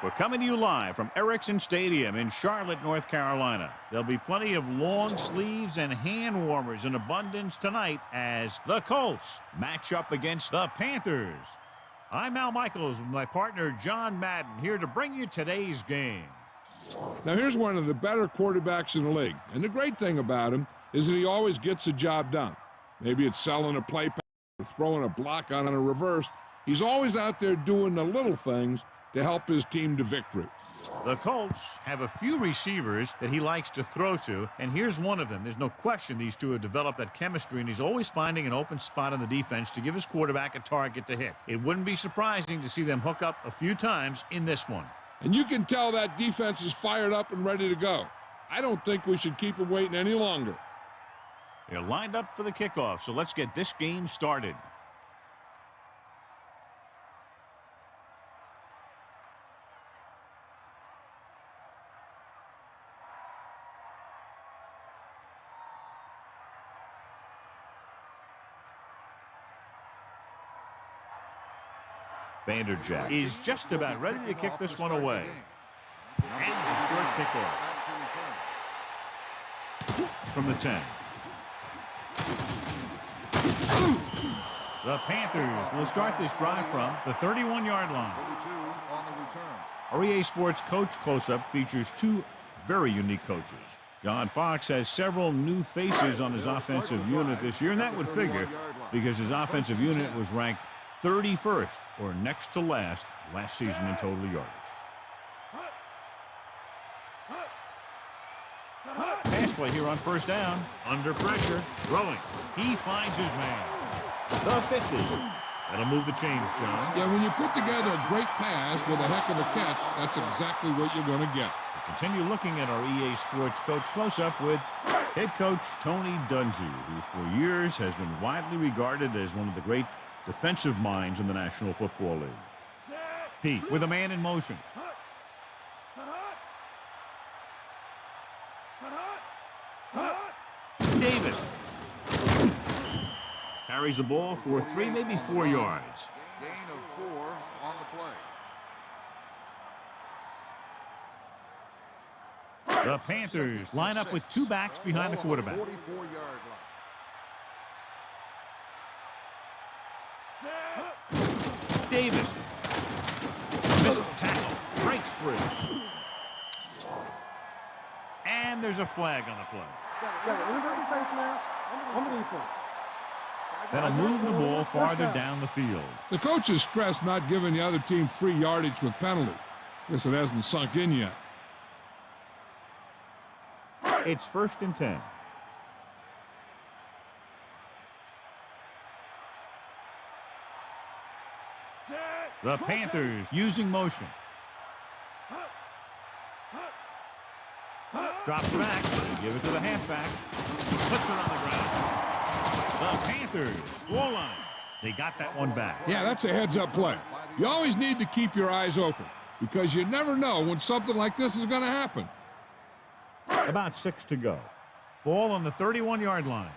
We're coming to you live from Erickson Stadium in Charlotte, North Carolina. There'll be plenty of long sleeves and hand warmers in abundance tonight as the Colts match up against the Panthers. I'm Al Michaels with my partner John Madden here to bring you today's game. Now here's one of the better quarterbacks in the league, and the great thing about him is that he always gets the job done. Maybe it's selling a play pass or throwing a block on a reverse. He's always out there doing the little things to help his team to victory. The Colts have a few receivers that he likes to throw to, and here's one of them. There's no question these two have developed that chemistry, and he's always finding an open spot on the defense to give his quarterback a target to hit. It wouldn't be surprising to see them hook up a few times in this one. And you can tell that defense is fired up and ready to go. I don't think we should keep them waiting any longer. They're lined up for the kickoff, so let's get this game started. Vanderjack is just about ready to kick this one away. And a short kickoff from the 10. The Panthers will start this drive from the 31-yard line. Our EA Sports Coach Close-Up features two very unique coaches. John Fox has several new faces on his offensive unit this year, and that would figure because his offensive unit was ranked 31st or next to last season in total yardage. Pass play here on first down. Under pressure. Throwing. He finds his man. The 50. That'll move the chains, John. Yeah, when you put together a great pass with a heck of a catch, that's exactly what you're going to get. We continue looking at our EA Sports Coach Close-Up with head coach Tony Dungy, who for years has been widely regarded as one of the great defensive minds in the National Football League. Pete with a man in motion. Davis carries the ball for 3, maybe 4 yards. Gain of 4 on the play. The Panthers line up with 2 backs behind the quarterback. 44-yard line. Davis. Missed tackle. Breaks free. And there's a flag on the play. That'll move the ball farther down the field. The coaches stress not giving the other team free yardage with penalties. Guess it hasn't sunk in yet. It's 1st and 10. The Panthers using motion. Drops back. Give it to the halfback. Puts it on the ground. The Panthers goal line. They got that one back. Yeah, that's a heads-up play. You always need to keep your eyes open because you never know when something like this is going to happen. About 6 to go. Ball on the 31-yard line.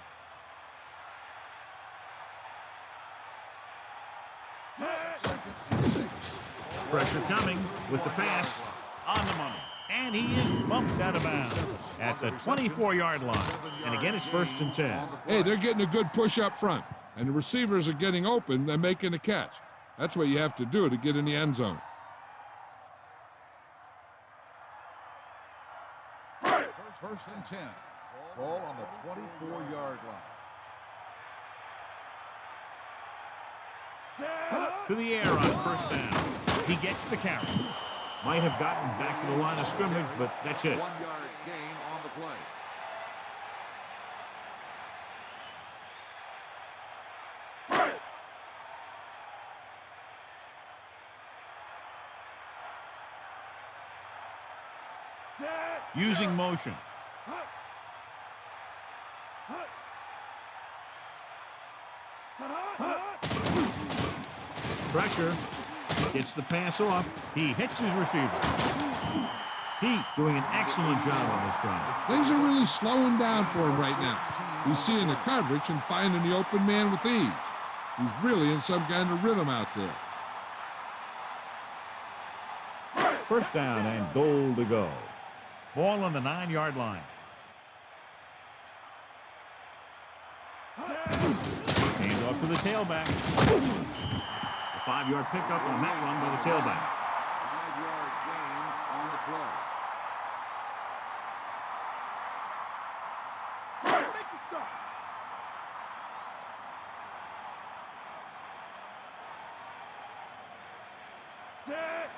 Pressure coming with the pass on the money. And he is bumped out of bounds at the 24-yard line. And again, it's 1st and 10. Hey, they're getting a good push up front. And the receivers are getting open. They're making a catch. That's what you have to do to get in the end zone. First and 10. Ball on the 24-yard line. To the air on first down. He gets the carry. Might have gotten back to the line of scrimmage, but that's it. 1-yard gain on the play. Using motion. Pressure. Gets the pass off. He hits his receiver. Pete doing an excellent job on this drive. Things are really slowing down for him right now. He's seeing the coverage and finding the open man with ease. He's really in some kind of rhythm out there. First down and goal to go. Ball on the 9-yard line. Hand off to the tailback. A 5-yard pickup on that run by the tailback. 5-yard gain on the play. Make the stop. Set.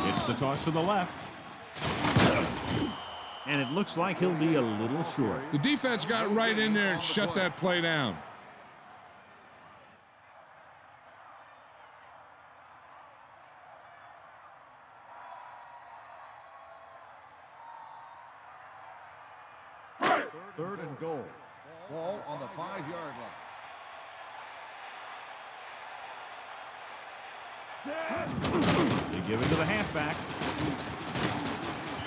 It's the toss to the left. And it looks like he'll be a little short. The defense got right in there and shut that play down. Third and goal. Ball on the 5-yard line. They give it to the halfback.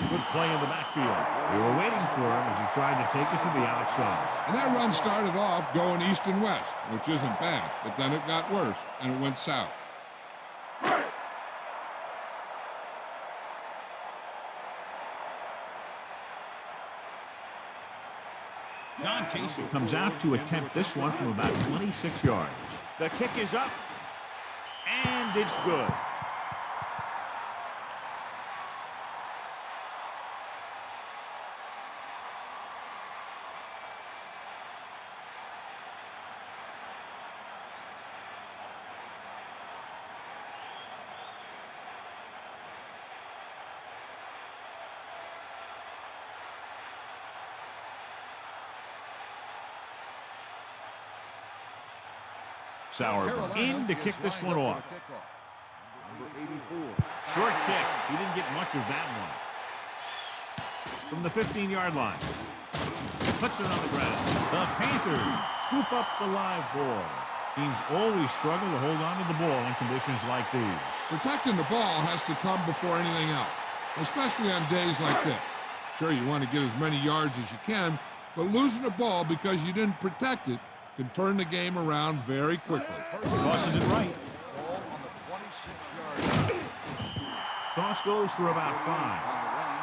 Good play in the backfield. They were waiting for him as he tried to take it to the outside. And that run started off going east and west, which isn't bad, but then it got worse and it went south. John Casey comes out to attempt this one from about 26 yards. The kick is up, and it's good. Sauerbrunn in to kick this one off. Number 84. Short kick. He didn't get much of that one. From the 15-yard line. Puts it on the ground. The Panthers scoop up the live ball. Teams always struggle to hold on to the ball in conditions like these. Protecting the ball has to come before anything else, especially on days like this. Sure, you want to get as many yards as you can, but losing the ball because you didn't protect it can turn the game around very quickly. Tosses it right. Ball on the 26-yard line. Toss goes for about 5. On the run.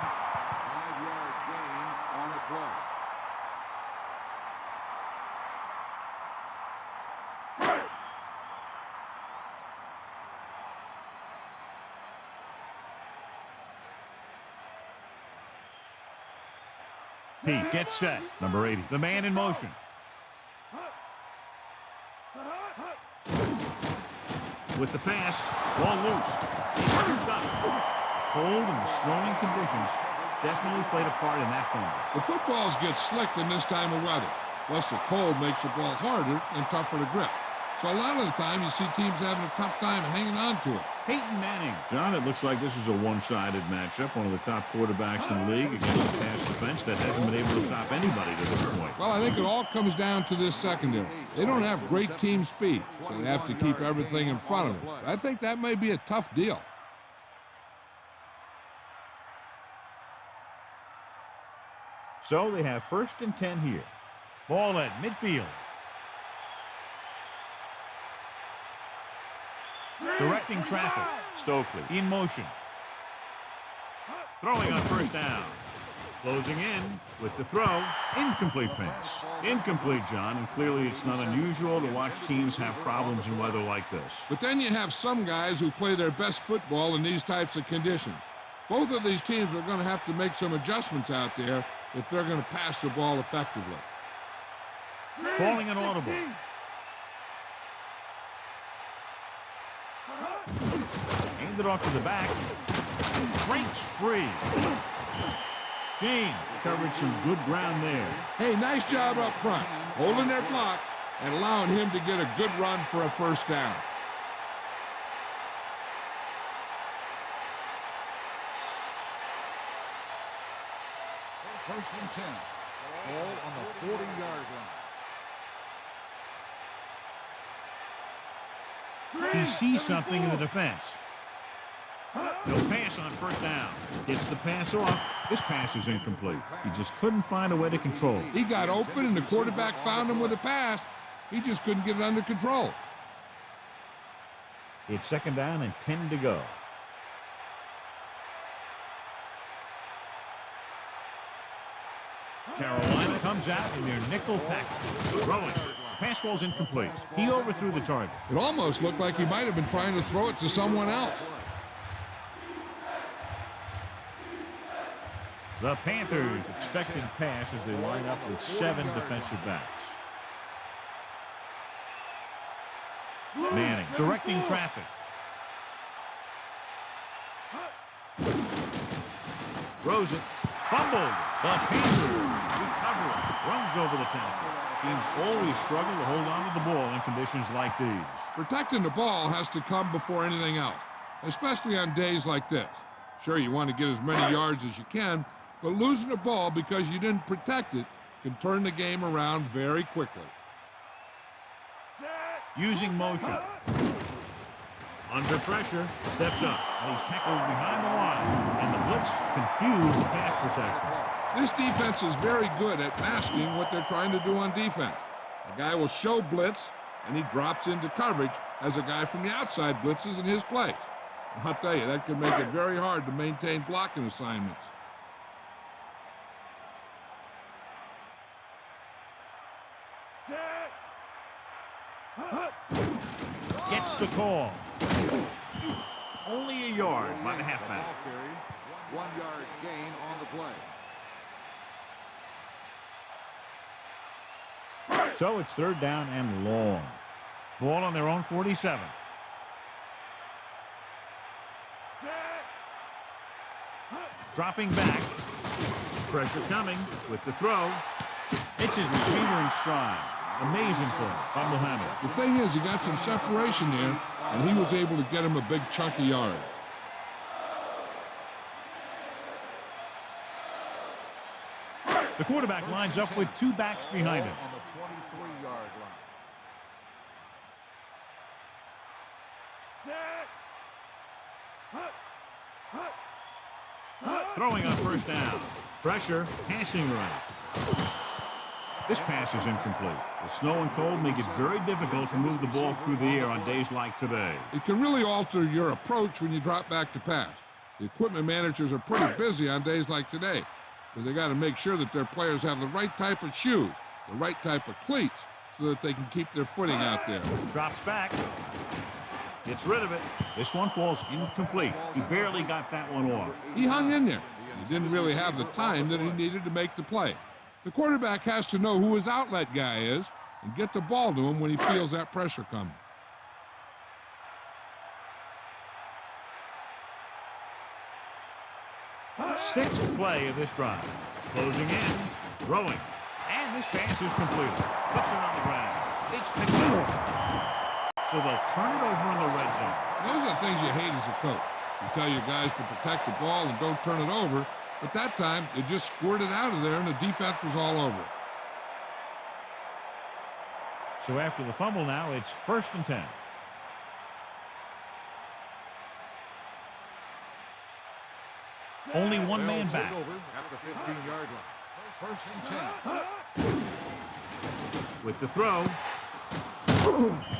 5-yard gain on the play. Pete gets set. Number 80. The man in motion. With the pass, ball loose. He's scooped up. Cold and the snowing conditions definitely played a part in that fumble. The footballs get slick in this time of weather. Plus, the cold makes the ball harder and tougher to grip. So a lot of the time, you see teams having a tough time hanging on to it. Peyton Manning. John, it looks like this is a one-sided matchup. One of the top quarterbacks in the league against a pass defense that hasn't been able to stop anybody to this point. Well, I think it all comes down to this secondary. They don't have great team speed, so they have to keep everything in front of them. I think that may be a tough deal. So they have 1st and 10 here. Ball at midfield. Directing traffic. Stokely in motion. Throwing on 1st down. Closing in with the throw. Incomplete pass. Incomplete, John, and clearly it's not unusual to watch teams have problems in weather like this. But then you have some guys who play their best football in these types of conditions. Both of these teams are going to have to make some adjustments out there if they're going to pass the ball effectively. Calling an audible. Hand it off to the back. Breaks free. James covered some good ground there. Hey, nice job up front, holding their blocks and allowing him to get a good run for a 1st down. First and 10. Ball on the 40-yard line. He sees something in the defense. No pass on 1st down. Gets the pass off. This pass is incomplete. He just couldn't find a way to control it. He got open and the quarterback found him with a pass. He just couldn't get it under control. It's 2nd down and 10 to go. Carolina comes out in their nickel package. Throwing. Pass falls incomplete. He overthrew the target. It almost looked like he might have been trying to throw it to someone else. The Panthers expecting pass as they line up with 7 defensive backs. Manning directing traffic. Throws it. Fumbled. The Panthers recover it. Runs over the tackle. Teams always struggle to hold on to the ball in conditions like these. Protecting the ball has to come before anything else, especially on days like this. Sure, you want to get as many yards as you can, but losing the ball because you didn't protect it can turn the game around very quickly. Using motion. Under pressure, steps up, and he's tackled behind the line, and the blitz confused the pass protection. This defense is very good at masking what they're trying to do on defense. A guy will show blitz, and he drops into coverage as a guy from the outside blitzes in his place. And I'll tell you, that could make it very hard to maintain blocking assignments. Gets the call. Only a yard by the halfback. 1 yard gain on the play. So it's 3rd down and long. Ball on their own 47. Dropping back. Pressure coming with the throw. It's his receiver in stride. Amazing play by Muhammad. The thing is, he got some separation there, and he was able to get him a big chunk of yards. The quarterback lines up with 2 backs behind him. On the 23-yard line. Throwing on 1st down. Pressure, passing right. This pass is incomplete. The snow and cold make it very difficult to move the ball through the air on days like today. It can really alter your approach when you drop back to pass. The equipment managers are pretty busy on days like today because they got to make sure that their players have the right type of shoes, the right type of cleats, so that they can keep their footing out there. Drops back. Gets rid of it. This one falls incomplete. He barely got that one off. He hung in there. He didn't really have the time that he needed to make the play. The quarterback has to know who his outlet guy is and get the ball to him when he feels that pressure coming. Sixth play of this drive. Closing in, throwing, and this pass is completed. Puts it on the ground. It's picked up. So they'll turn it over in the red zone. Those are the things you hate as a coach. You tell your guys to protect the ball and don't turn it over, but that time they just squirted out of there and the defense was all over it. So after the fumble now, it's 1st and 10. Only one man back. At the 15-yard line. 1st and 10. With the throw,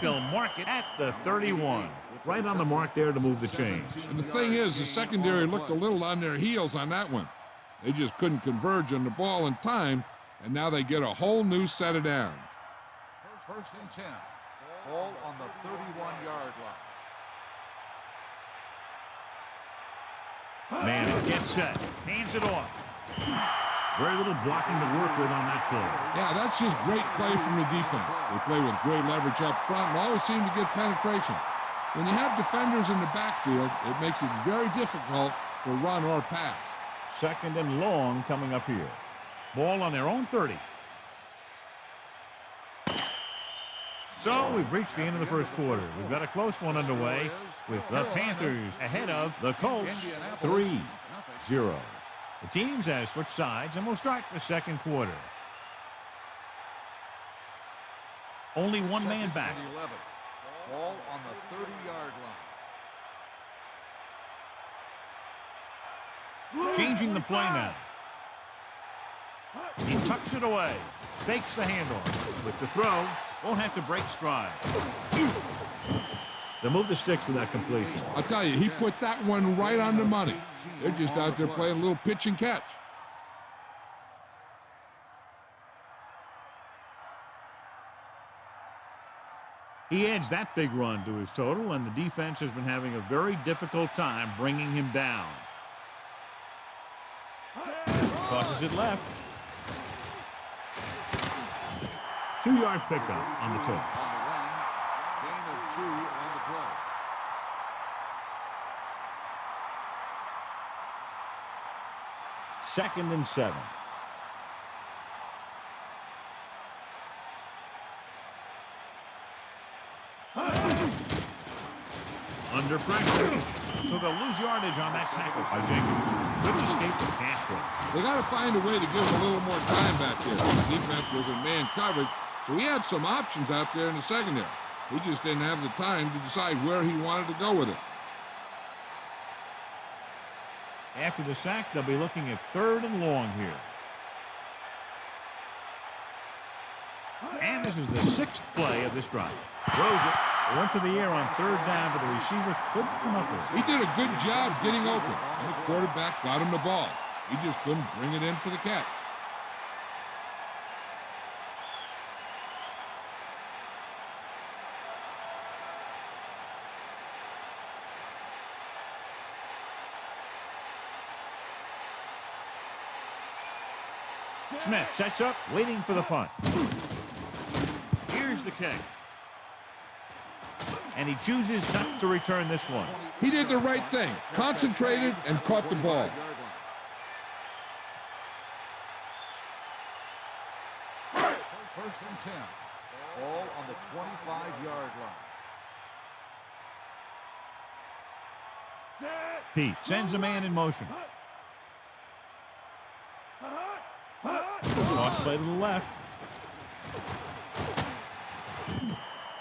they'll mark it at the 31. Right on the mark there to move the chains. And the thing is, the secondary looked a little on their heels on that one. They just couldn't converge on the ball in time, and now they get a whole new set of downs. 1st and 10. Ball on the 31-yard line. Man, gets set. Hands it off. Very little blocking to work with on that play. Yeah, that's just great play from the defense. They play with great leverage up front and always seem to get penetration. When you have defenders in the backfield, it makes it very difficult to run or pass. 2nd and long coming up here. Ball on their own 30. So we've reached the end of the first quarter. We've got a close one underway with the Panthers ahead of the Colts 3-0. The teams have switched sides, and we'll start the second quarter. Only one man back. Ball on the 30-yard line. Changing the play now. He tucks it away. Fakes the handoff. With the throw, won't have to break stride. They move the sticks with that completion. I'll tell you, he put that one right on the money. They're just out there playing a little pitch and catch. He adds that big run to his total, and the defense has been having a very difficult time bringing him down. Tosses it left. 2-yard pickup on the toss. Gain of 2 on the play. Second and 7. Under pressure. So they'll lose yardage on that tackle by Jenkins. Good escape from pass rush. They got to find a way to give him a little more time back there. The defense was in man coverage, so he had some options out there in the secondary. He just didn't have the time to decide where he wanted to go with it. After the sack, they'll be looking at 3rd and long here. And this is the 6th play of this drive. Throws it. It went to the air on 3rd down, but the receiver couldn't come up with it. He did a good job getting open, and the quarterback got him the ball. He just couldn't bring it in for the catch. Smith sets up, waiting for the punt. Here's the kick. And he chooses not to return this one. He did the right thing, concentrated and caught the ball. First and 10. Ball on the 25-yard line. Pete sends a man in motion. Toss play to the left.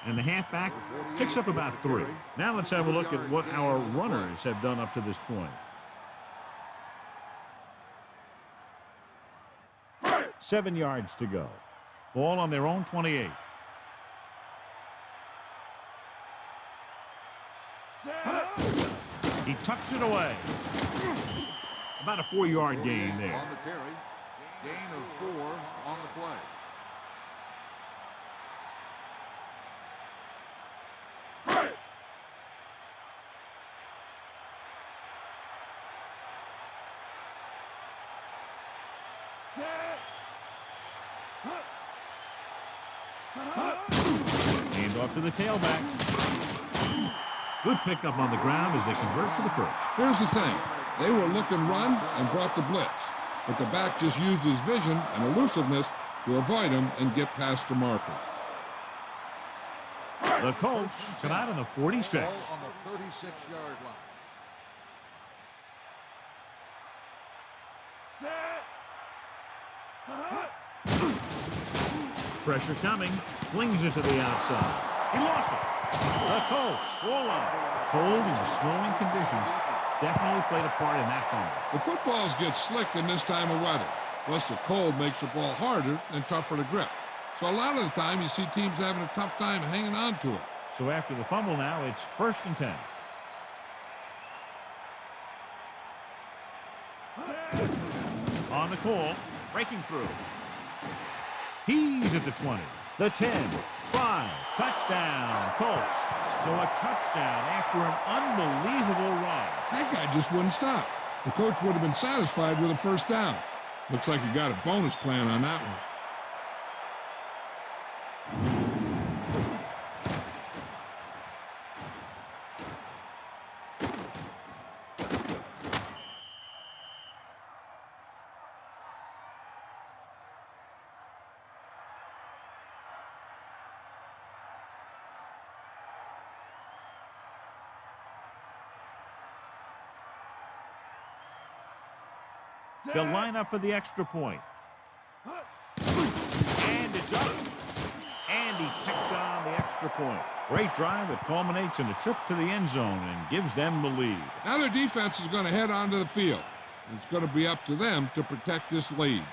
And the halfback picks up about 3. Now let's have a look at what our runners have done up to this point. 7 yards to go. Ball on their own 28. He tucks it away. About a 4-yard gain there. On the carry. Gain of 4 on the play. Hand off to the tailback. Good pickup on the ground as they convert for the first. Here's the thing. They were looking run and brought the blitz, but the back just used his vision and elusiveness to avoid him and get past the marker. The Colts come out on the 46. Ball on the 36-yard line. Pressure coming. Flings it to the outside. He lost it. The Colts swollen. Cold and snowing conditions definitely played a part in that fumble. The footballs get slick in this time of weather. Plus, the cold makes the ball harder and tougher to grip. So a lot of the time, you see teams having a tough time hanging on to it. So after the fumble now, it's 1st and 10. On the call, breaking through. He's at the 20, the 10, 5, touchdown, Colts. So a touchdown after an unbelievable run. That guy just wouldn't stop. The coach would have been satisfied with a first down. Looks like he got a bonus plan on that one. They'll line up for the extra point. And it's up. And he picks on the extra point. Great drive that culminates in a trip to the end zone and gives them the lead. Now their defense is going to head onto the field. It's going to be up to them to protect this lead.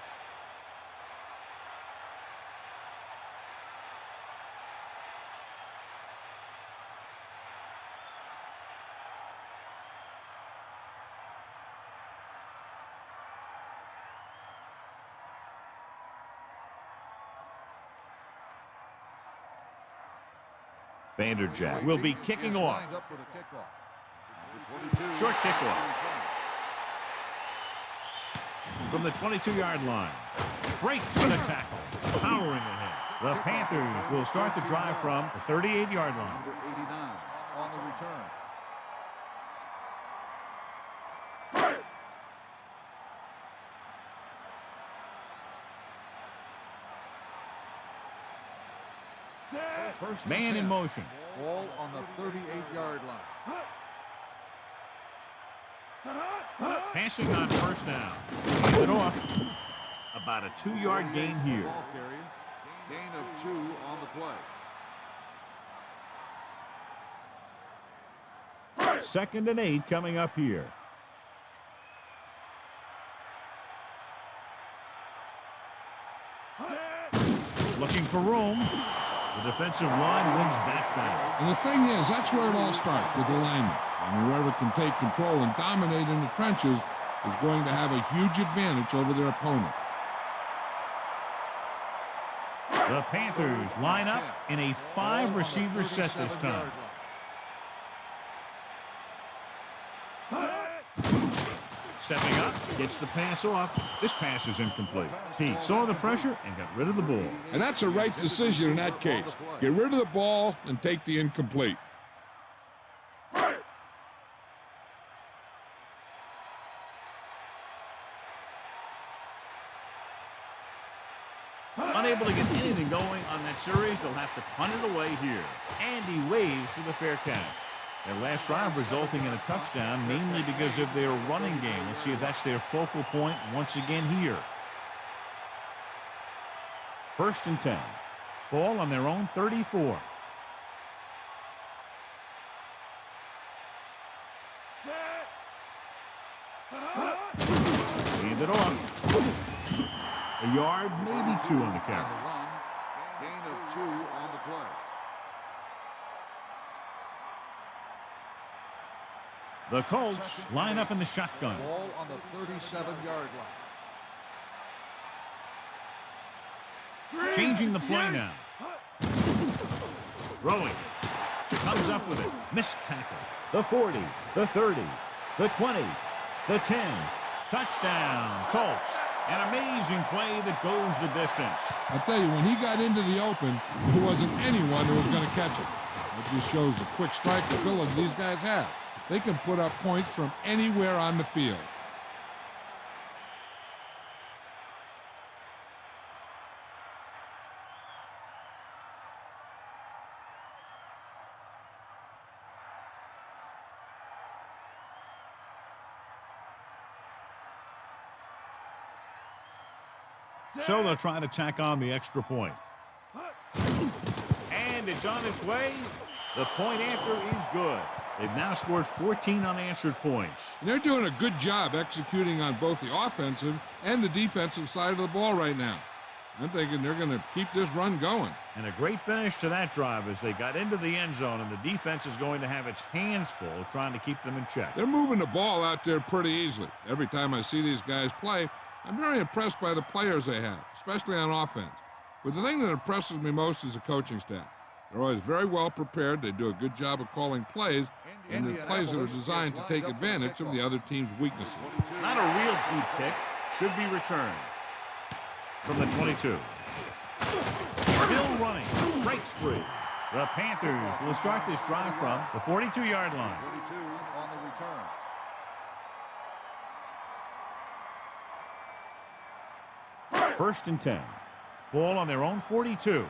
Vanderjack will be kicking off. Short kickoff. From the 22-yard line. Break for the tackle. Powering ahead. The Panthers will start the drive from the 38-yard line. Number 89 on the return. Man in motion. Ball on the 38-yard line. Passing on first down. Hand it off. About a 2-yard gain here. Ball carrier. Gain of 2 on the play. 2nd and 8 coming up here. Looking for room. The defensive line wins that battle. And the thing is, that's where it all starts, with alignment. And whoever can take control and dominate in the trenches is going to have a huge advantage over their opponent. The Panthers line up in a 5-receiver set this time. Stepping up, gets the pass off. This pass is incomplete. He saw the pressure and got rid of the ball. And that's a right decision in that case. Get rid of the ball and take the incomplete. Unable to get anything going on that series, they'll have to punt it away here. And he waves for the fair catch. Their last drive resulting in a touchdown, mainly because of their running game. Let's see if that's their focal point once again here. 1st and 10. Ball on their own 34. Hand it off. A yard, maybe 2 on the carry. Gain of 2 on the play. The Colts line up in the shotgun. Ball on the 37-yard line. Changing the play now. Throwing. Comes up with it. Missed tackle. The 40, the 30, the 20, the 10. Touchdown, Colts. An amazing play that goes the distance. I'll tell you, when he got into the open, there wasn't anyone who was going to catch him. It just shows the quick strike ability these guys have. They can put up points from anywhere on the field. So they'll try to tack on the extra point. And it's on its way. The point after is good. They've now scored 14 unanswered points. And they're doing a good job executing on both the offensive and the defensive side of the ball right now. I'm thinking they're going to keep this run going. And a great finish to that drive as they got into the end zone, and the defense is going to have its hands full trying to keep them in check. They're moving the ball out there pretty easily. Every time I see these guys play, I'm very impressed by the players they have, especially on offense. But the thing that impresses me most is the coaching staff. They're always very well prepared. They do a good job of calling plays, and the plays that are designed to take advantage of the other team's weaknesses. Not a real deep kick. Should be returned. From the 22. Still running. Breaks free. The Panthers will start this drive from the 42-yard line. 42 on the return. 1st and 10. Ball on their own 42.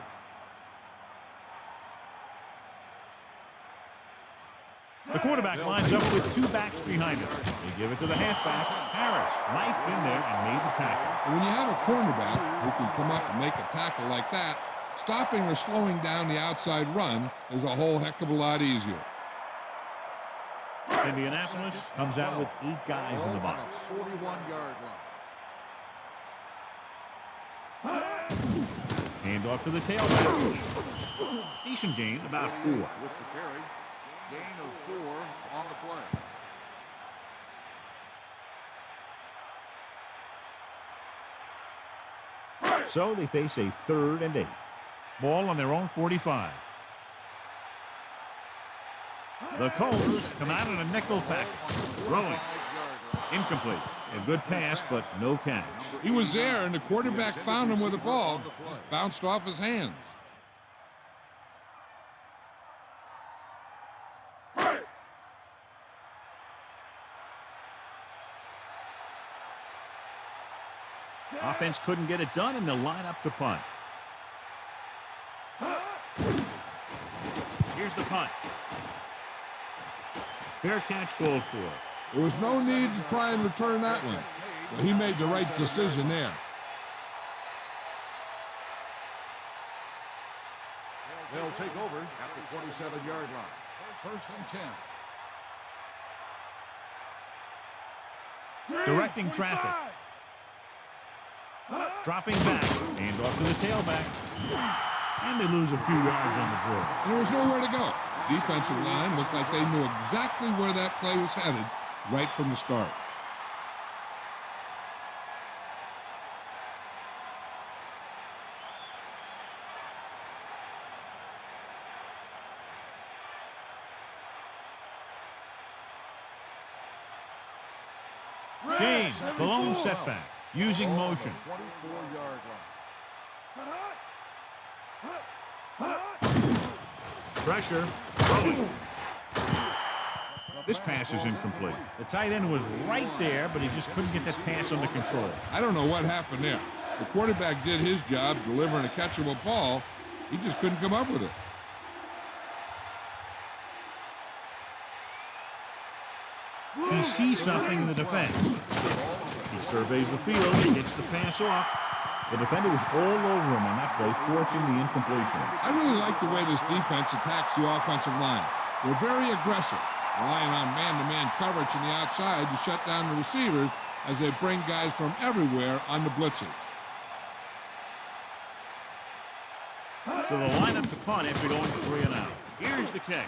The quarterback lines up with 2 backs behind him. They give it to the halfback. Harris knifed in there and made the tackle. When you have a cornerback who can come up and make a tackle like that, stopping or slowing down the outside run is a whole heck of a lot easier. Indianapolis comes out with 8 guys in the box. 41-yard line. Hand off to the tailback. Decent gain, about 4. With the carry. Gain of 4 on the play. So they face a 3rd and 8. Ball on their own 45. The Colts come out in a nickel package. Throwing. Incomplete. A good pass, but no catch. He was there, and the quarterback found him with the ball. Just bounced off his hands. Offense couldn't get it done, and they'll line up to punt. Here's the punt. Fair catch called for. There was no need to try and return that one. So he made the right decision there. They'll take over at the 27-yard line. First and 10. Directing traffic. Dropping back. Hand off to the tailback. And they lose a few yards on the draw. And there was nowhere to go. The defensive line looked like they knew exactly where that play was headed right from the start. James, the lone setback. Using motion. 24-yard line. Pressure. Throwing. This pass is incomplete. The tight end was right there, but he just couldn't get that pass under control. I don't know what happened there. The quarterback did his job delivering a catchable ball. He just couldn't come up with it. He sees something in the defense. He surveys the field. He gets the pass off. The defender was all over him on that play, forcing the incompletion. I really like the way this defense attacks the offensive line. They're very aggressive, relying on man-to-man coverage on the outside to shut down the receivers as they bring guys from everywhere on the blitzes. So they'll line up to punt after going 3 and out. Here's the kick.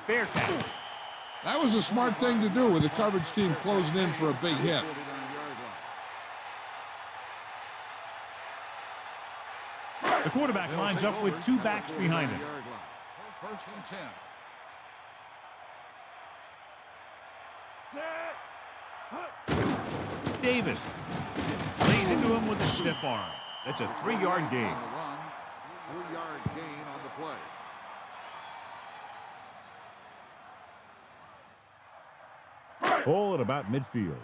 Fair catch. That was a smart thing to do with the coverage team closing in for a big hit. The quarterback lines up with 2 backs behind him. First and 10. Davis lays into him with a stiff arm. That's a 3-yard gain. 3-yard gain on the play. Ball at about midfield.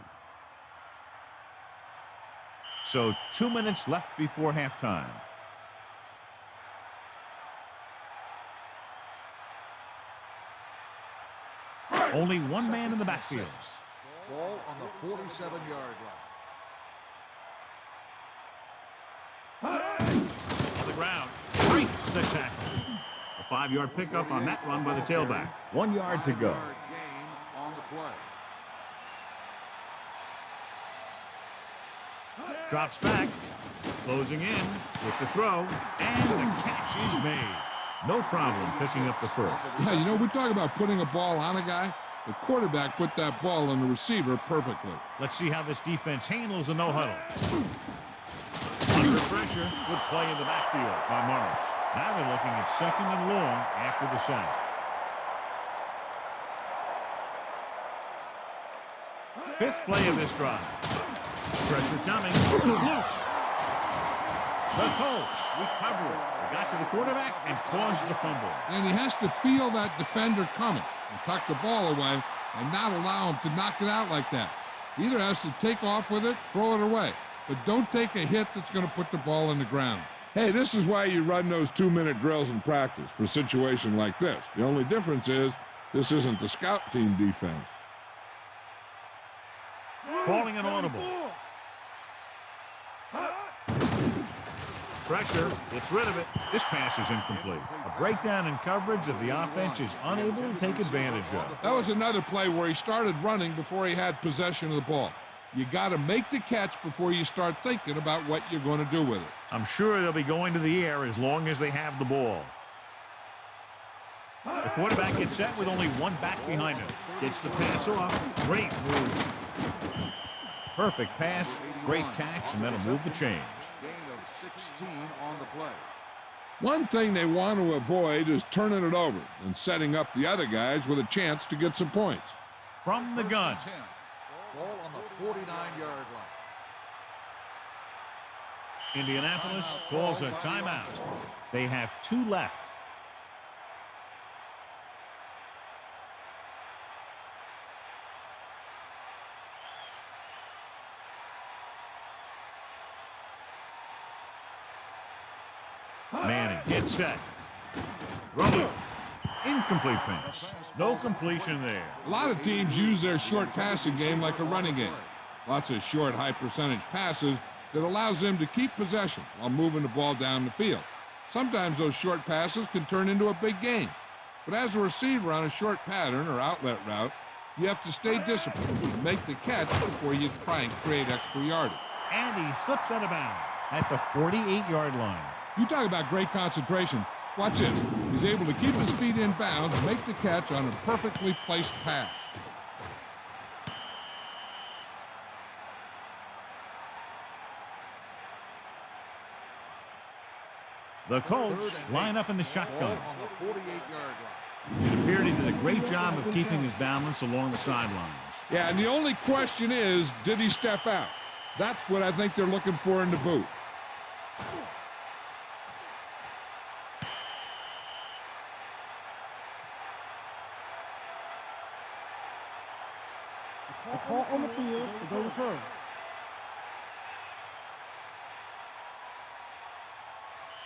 So 2 minutes left before halftime. Only one man in the backfield. Ball on the 47-yard line. On the ground. Breaks the tackle. A 5-yard pickup on that run by the tailback. 1 yard to go. 5-yard gain on the play. Drops back. Closing in with the throw. And the catch is made. No problem picking up the first. Yeah, you know, we talk about putting a ball on a guy. The quarterback put that ball on the receiver perfectly. Let's see how this defense handles the no-huddle. Under pressure, good play in the backfield by Morris. Now they're looking at 2nd and long after the sack. 5th play of this drive. Pressure coming. It's loose. The Colts recover it. They got to the quarterback and caused the fumble. And he has to feel that defender coming and tuck the ball away and not allow him to knock it out like that. He either has to take off with it, throw it away, but don't take a hit that's going to put the ball in the ground. Hey, this is why you run those 2-minute drills in practice for a situation like this. The only difference is this isn't the scout team defense. Calling an audible. Pressure, gets rid of it. This pass is incomplete. A breakdown in coverage that the offense is unable to take advantage of. That was another play where he started running before he had possession of the ball. You got to make the catch before you start thinking about what you're going to do with it. I'm sure they'll be going to the air as long as they have the ball. The quarterback gets set with only one back behind him. Gets the pass off. Great move. Perfect pass, great catch, and that'll move the chains. Gain of 16 on the play. One thing they want to avoid is turning it over and setting up the other guys with a chance to get some points. From the gun. Ball on the 49-yard line. Indianapolis calls a timeout. They have 2 left. Manning gets set. Rolling. Incomplete pass. No completion there. A lot of teams use their short passing game like a running game. Lots of short, high-percentage passes that allows them to keep possession while moving the ball down the field. Sometimes those short passes can turn into a big game. But as a receiver on a short pattern or outlet route, you have to stay disciplined and make the catch before you try and create extra yardage. And he slips out of bounds at the 48-yard line. You talk about great concentration. Watch this. He's able to keep his feet in bounds and make the catch on a perfectly placed pass. The Colts line up in the shotgun. On the 48-yard line. It appeared he did a great job of keeping his balance along the sidelines. Yeah, and the only question is, did he step out? That's what I think they're looking for in the booth. The call on the field is a return.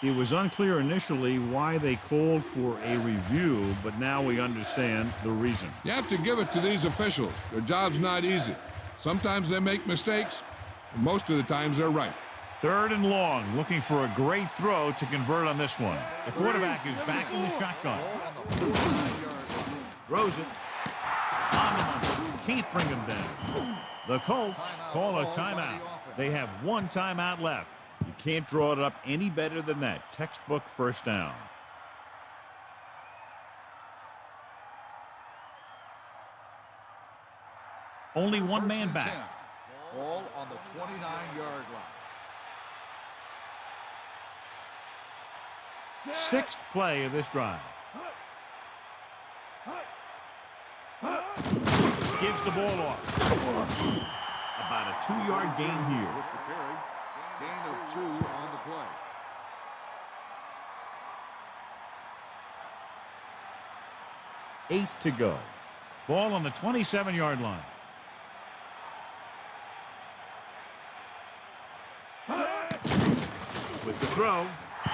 It was unclear initially why they called for a review, but now we understand the reason. You have to give it to these officials. Their job's not easy. Sometimes they make mistakes, and most of the times they're right. 3rd and long, looking for a great throw to convert on this one. The quarterback is back in the shotgun. Throws it. On the money. Can't bring him down. The Colts call a timeout. They have 1 timeout left. You can't draw it up any better than that. Textbook first down. Only 1 man back. Ball on the 29-yard line. 6th play of this drive. Gives the ball off. About a 2-yard gain here. With the carry. Gain of 2 on the play. Eight to go. Ball on the 27-yard line. With the throw,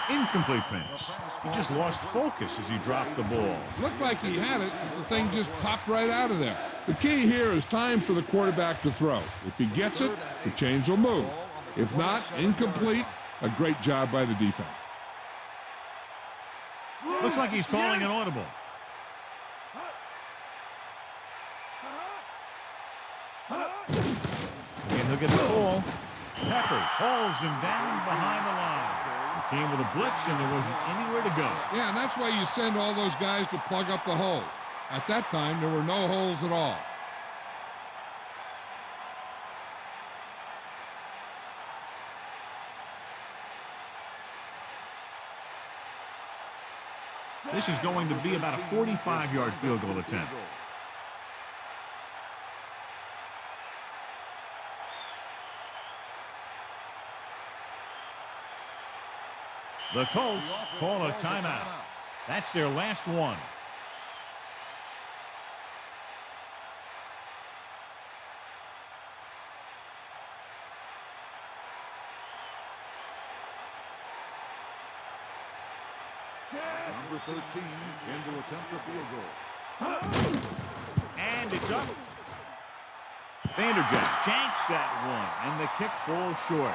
incomplete pass. He just lost focus as he dropped the ball. Looked like he had it, but the thing just popped right out of there. The key here is time for the quarterback to throw. If he gets it, the chains will move. If not, incomplete, a great job by the defense. Looks like he's calling an audible. And he'll get the ball. Peppers hauls him down behind the line. He came with a blitz and there wasn't anywhere to go. Yeah, and that's why you send all those guys to plug up the holes. At that time, there were no holes at all. This is going to be about a 45-yard field goal attempt. The Colts call a timeout. That's their last one. Number 13 in to attempt a field goal. And it's up. Vanderjack janks that one, and the kick falls short.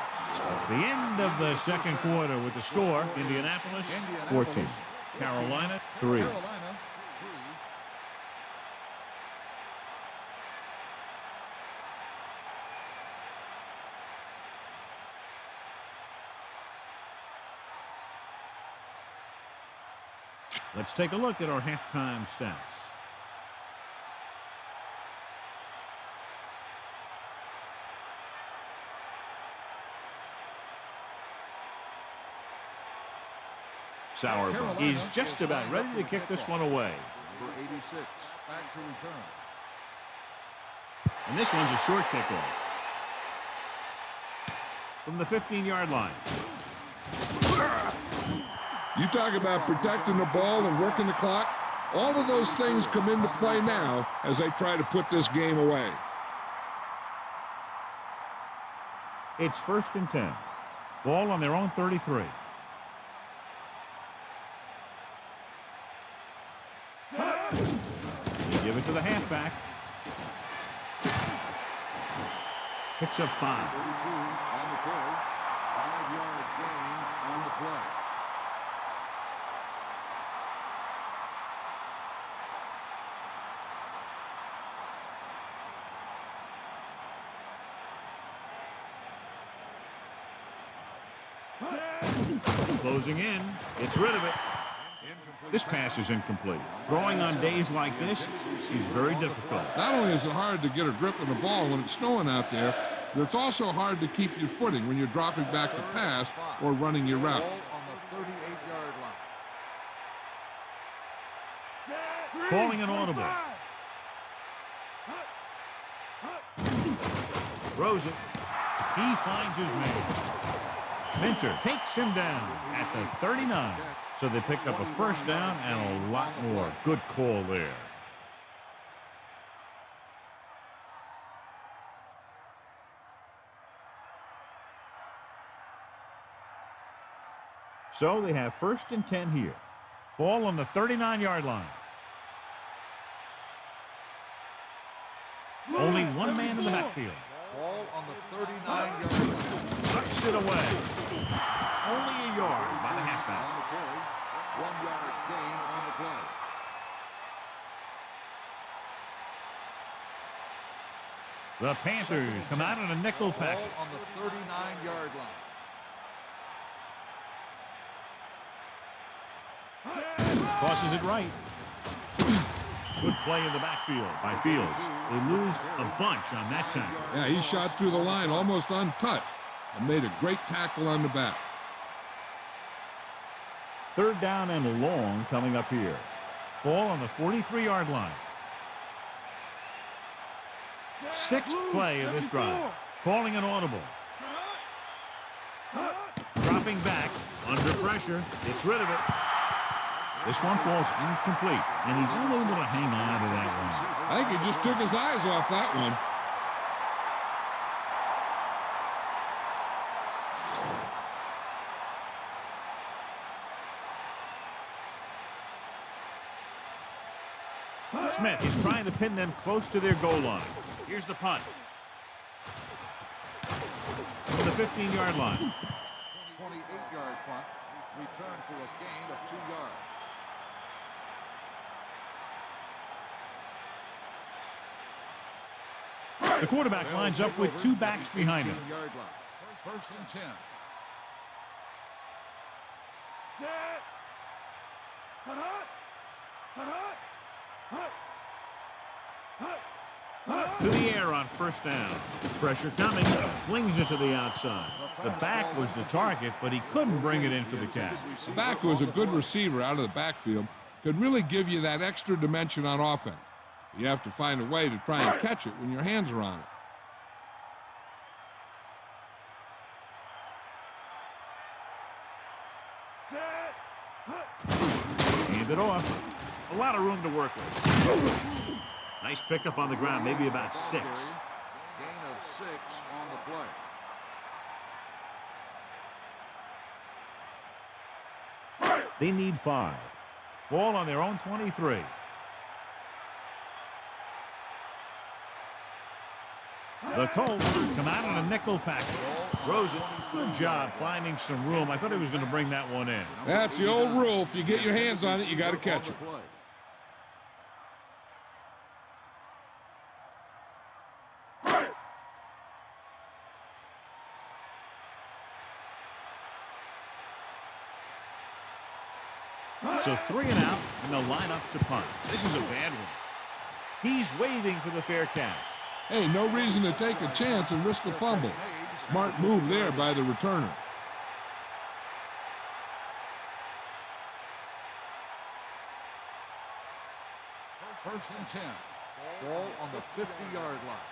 That's the end of the second quarter with the score, Indianapolis 14, Carolina 3. Let's take a look at our halftime stats. Sauerbrunn is just about ready to kick this one away. Number 86, back to return. And this one's a short kickoff. From the 15-yard line. You talk about protecting the ball and working the clock. All of those things come into play now as they try to put this game away. It's 1st and 10. Ball on their own 33. They give it to the halfback. Picks up 5. 32 on the play. 5-yard gain on the play. Closing in. Gets rid of it. This pass is incomplete. Throwing on days like this is very difficult. Not only is it hard to get a grip on the ball when it's snowing out there, but it's also hard to keep your footing when you're dropping back to pass or running your route. Ball on the 38-yard line. Calling an audible. Throws it. He finds his man. Minter takes him down at the 39. So they pick up a 1st down and a lot more. Good call there. So they have 1st and 10 here. Ball on the 39-yard line. Only one man in the backfield. Ball on the 39-yard line. Tucks it away. Only a yard by the halfback. On the play. 1-yard gain on the play. The Panthers come out in a nickel package. Ball on the 39-yard line. Crosses it right. Good play in the backfield by Fields. They lose a bunch on that time. Yeah, he shot through the line almost untouched and made a great tackle on the back. 3rd down and long coming up here. Ball on the 43-yard line. 6th play of this drive. Calling an audible. Dropping back under pressure. Gets rid of it. This one falls incomplete, and he's unable to hang on to that one. I think he just took his eyes off that one. Smith is trying to pin them close to their goal line. Here's the punt. From the 15-yard line. 28-yard punt. Return for a gain of 2 yards. The quarterback lines up with 2 backs behind him. 18-yard line. 1st and 10. To the air on 1st down. Pressure coming. Flings it to the outside. The back was the target, but he couldn't bring it in for the catch. The back was a good receiver out of the backfield. Could really give you that extra dimension on offense. You have to find a way to try and catch it when your hands are on it. Hand it off. A lot of room to work with. Nice pickup on the ground, maybe about 6. Gain of 6 on the play. They need 5. Ball on their own 23. The Colts come out in a nickel package. Throws it. Good job finding some room. I thought he was going to bring that one in. That's the old rule. If you get your hands on it, you got to catch it. So 3 and out, and they'll line up to punt. This is a bad one. He's waving for the fair catch. Hey, no reason to take a chance and risk a fumble. Smart move there by the returner. First and 10. Ball on the 50-yard line.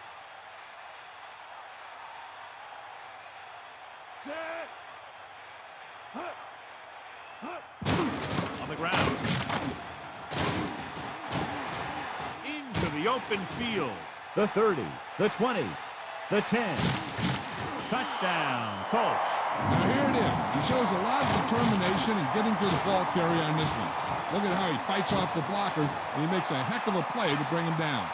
On the ground. Into the open field. The 30, the 20, the 10. Touchdown, Colts. Now here it is. He shows a lot of determination in getting to the ball carrier on this one. Look at how he fights off the blocker, and he makes a heck of a play to bring him down.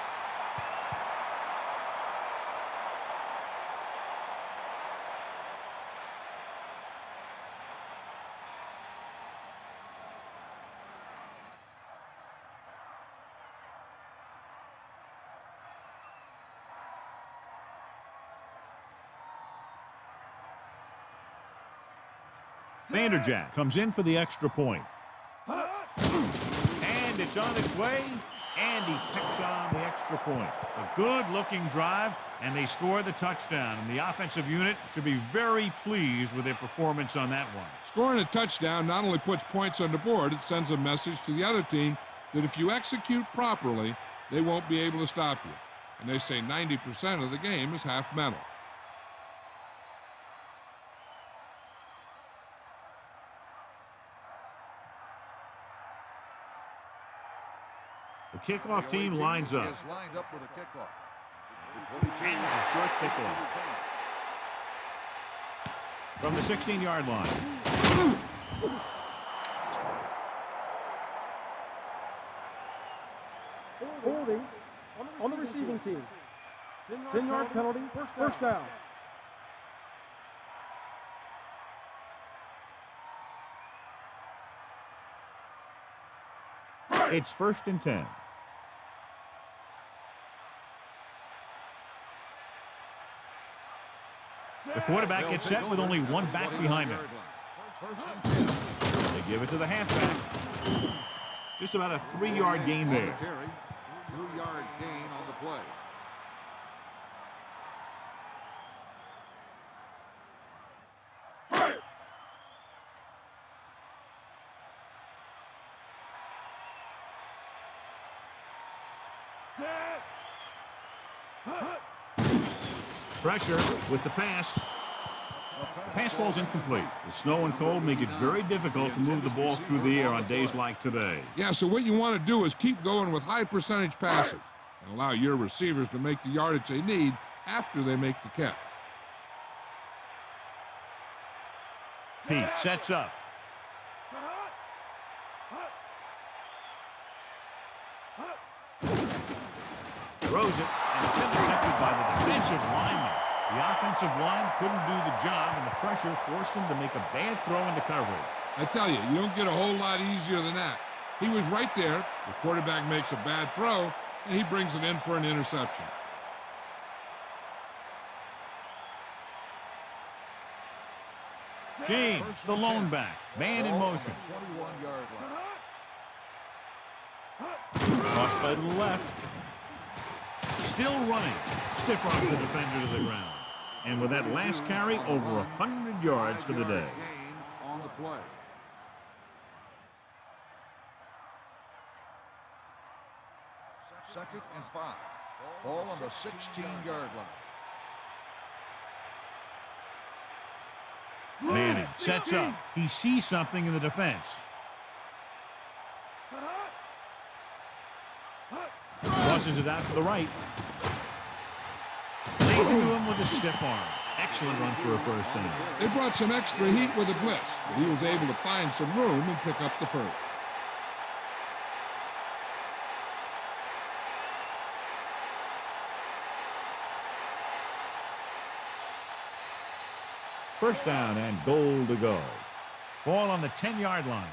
Vanderjack comes in for the extra point. And it's on its way, and he picks on the extra point. A good-looking drive, and they score the touchdown. And the offensive unit should be very pleased with their performance on that one. Scoring a touchdown not only puts points on the board, it sends a message to the other team that if you execute properly, they won't be able to stop you. And they say 90% of the game is half mental. The kickoff team lines up. Is lined up for the kickoff. And it's a short kickoff. From the 16-yard line. Holding on the receiving team. 10-yard penalty, first down. It's first and 10. The quarterback gets set with only one back behind him. They give it to the halfback. Just about a 3-yard gain there. 2-yard gain on the play. Pressure with the pass. The pass falls incomplete. The snow and cold make it very difficult to move the ball through the air on days like today. Yeah, so what you want to do is keep going with high percentage passes and allow your receivers to make the yardage they need after they make the catch. Pete sets up. Throws it, and it's intercepted by the defensive lineman. The offensive line couldn't do the job, and the pressure forced him to make a bad throw into coverage. I tell you, you don't get a whole lot easier than that. He was right there. The quarterback makes a bad throw, and he brings it in for an interception. James, the lone back, man in motion. 21-yard line. Tossed by the left. Still running. Stiff arms the defender to the ground. And with that last carry, over 100 yards for the day. Gain on the play. Second and 5. Ball on the 16-yard line. Manning sets up. He sees something in the defense. Tosses it out to the right. Lays into him with a stiff arm. Excellent run for a first down. They brought some extra heat with a blitz, but he was able to find some room and pick up the first. First down and goal to go. Ball on the 10-yard line.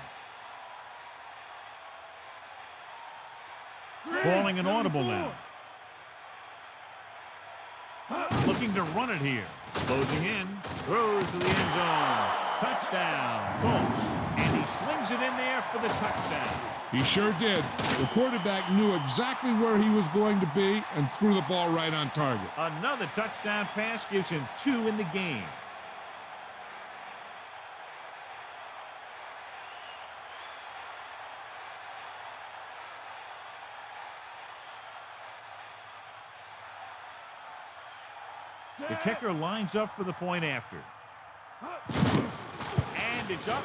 Calling an audible now. Looking to run it here. Closing in. Throws to the end zone. Touchdown, Colts. And he slings it in there for the touchdown. He sure did. The quarterback knew exactly where he was going to be and threw the ball right on target. Another touchdown pass gives him 2 in the game. The kicker lines up for the point after. And it's up.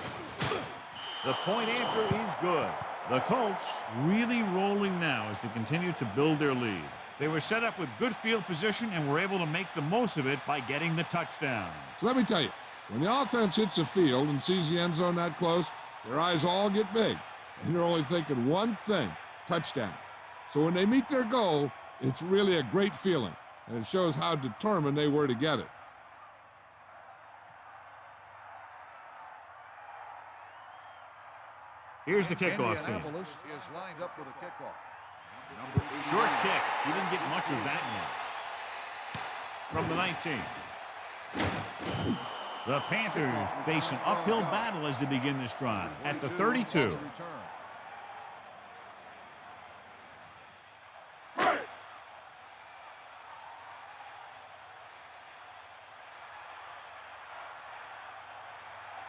The point after is good. The Colts really rolling now as they continue to build their lead. They were set up with good field position and were able to make the most of it by getting the touchdown. So let me tell you, when the offense hits the field and sees the end zone that close, their eyes all get big. And they're only thinking one thing, touchdown. So when they meet their goal, it's really a great feeling. And it shows how determined they were to get it. Here's the kickoff team. Indianapolis is lined up for the kickoff. Short kick. He didn't get much of that one. From the 19. The Panthers face an uphill battle as they begin this drive at the 32.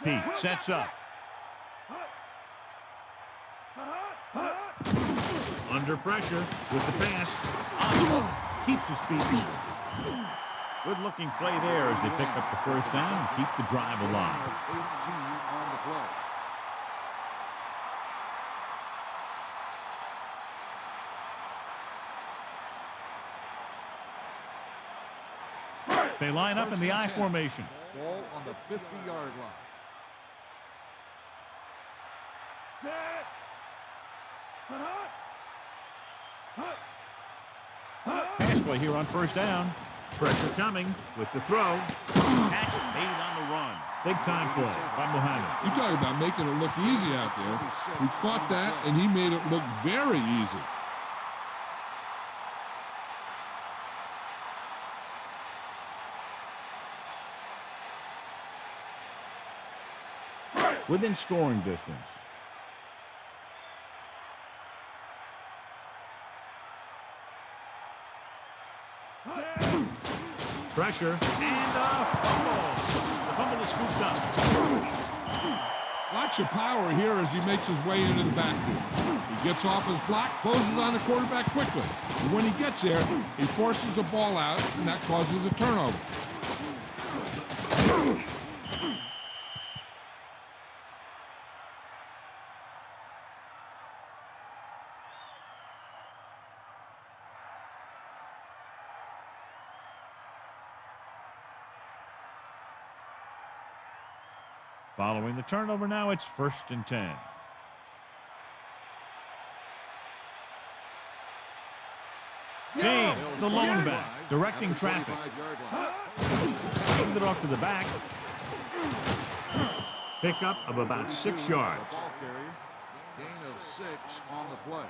Pete sets up. Under pressure with the pass. Keeps his feet. Good-looking play there as they pick up the first down and keep the drive alive. 18 on the play. They line up in the I formation. Ball on the 50-yard line. Pass play here on first down. Pressure coming with the throw. Catch made on the run. Big time play by Muhammad. You talk about making it look easy out there. He caught that, and he made it look very easy. Within scoring distance. Pressure and a fumble. The fumble is scooped up. Lots of power here as he makes his way into the backfield. He gets off his block, closes on the quarterback quickly. And when he gets there, he forces the ball out, and that causes a turnover. Following the turnover now, it's 1st and 10. James, the lone back, directing traffic. Taking it off to the back. Pickup of about 6 yards. Gain of 6 on the play.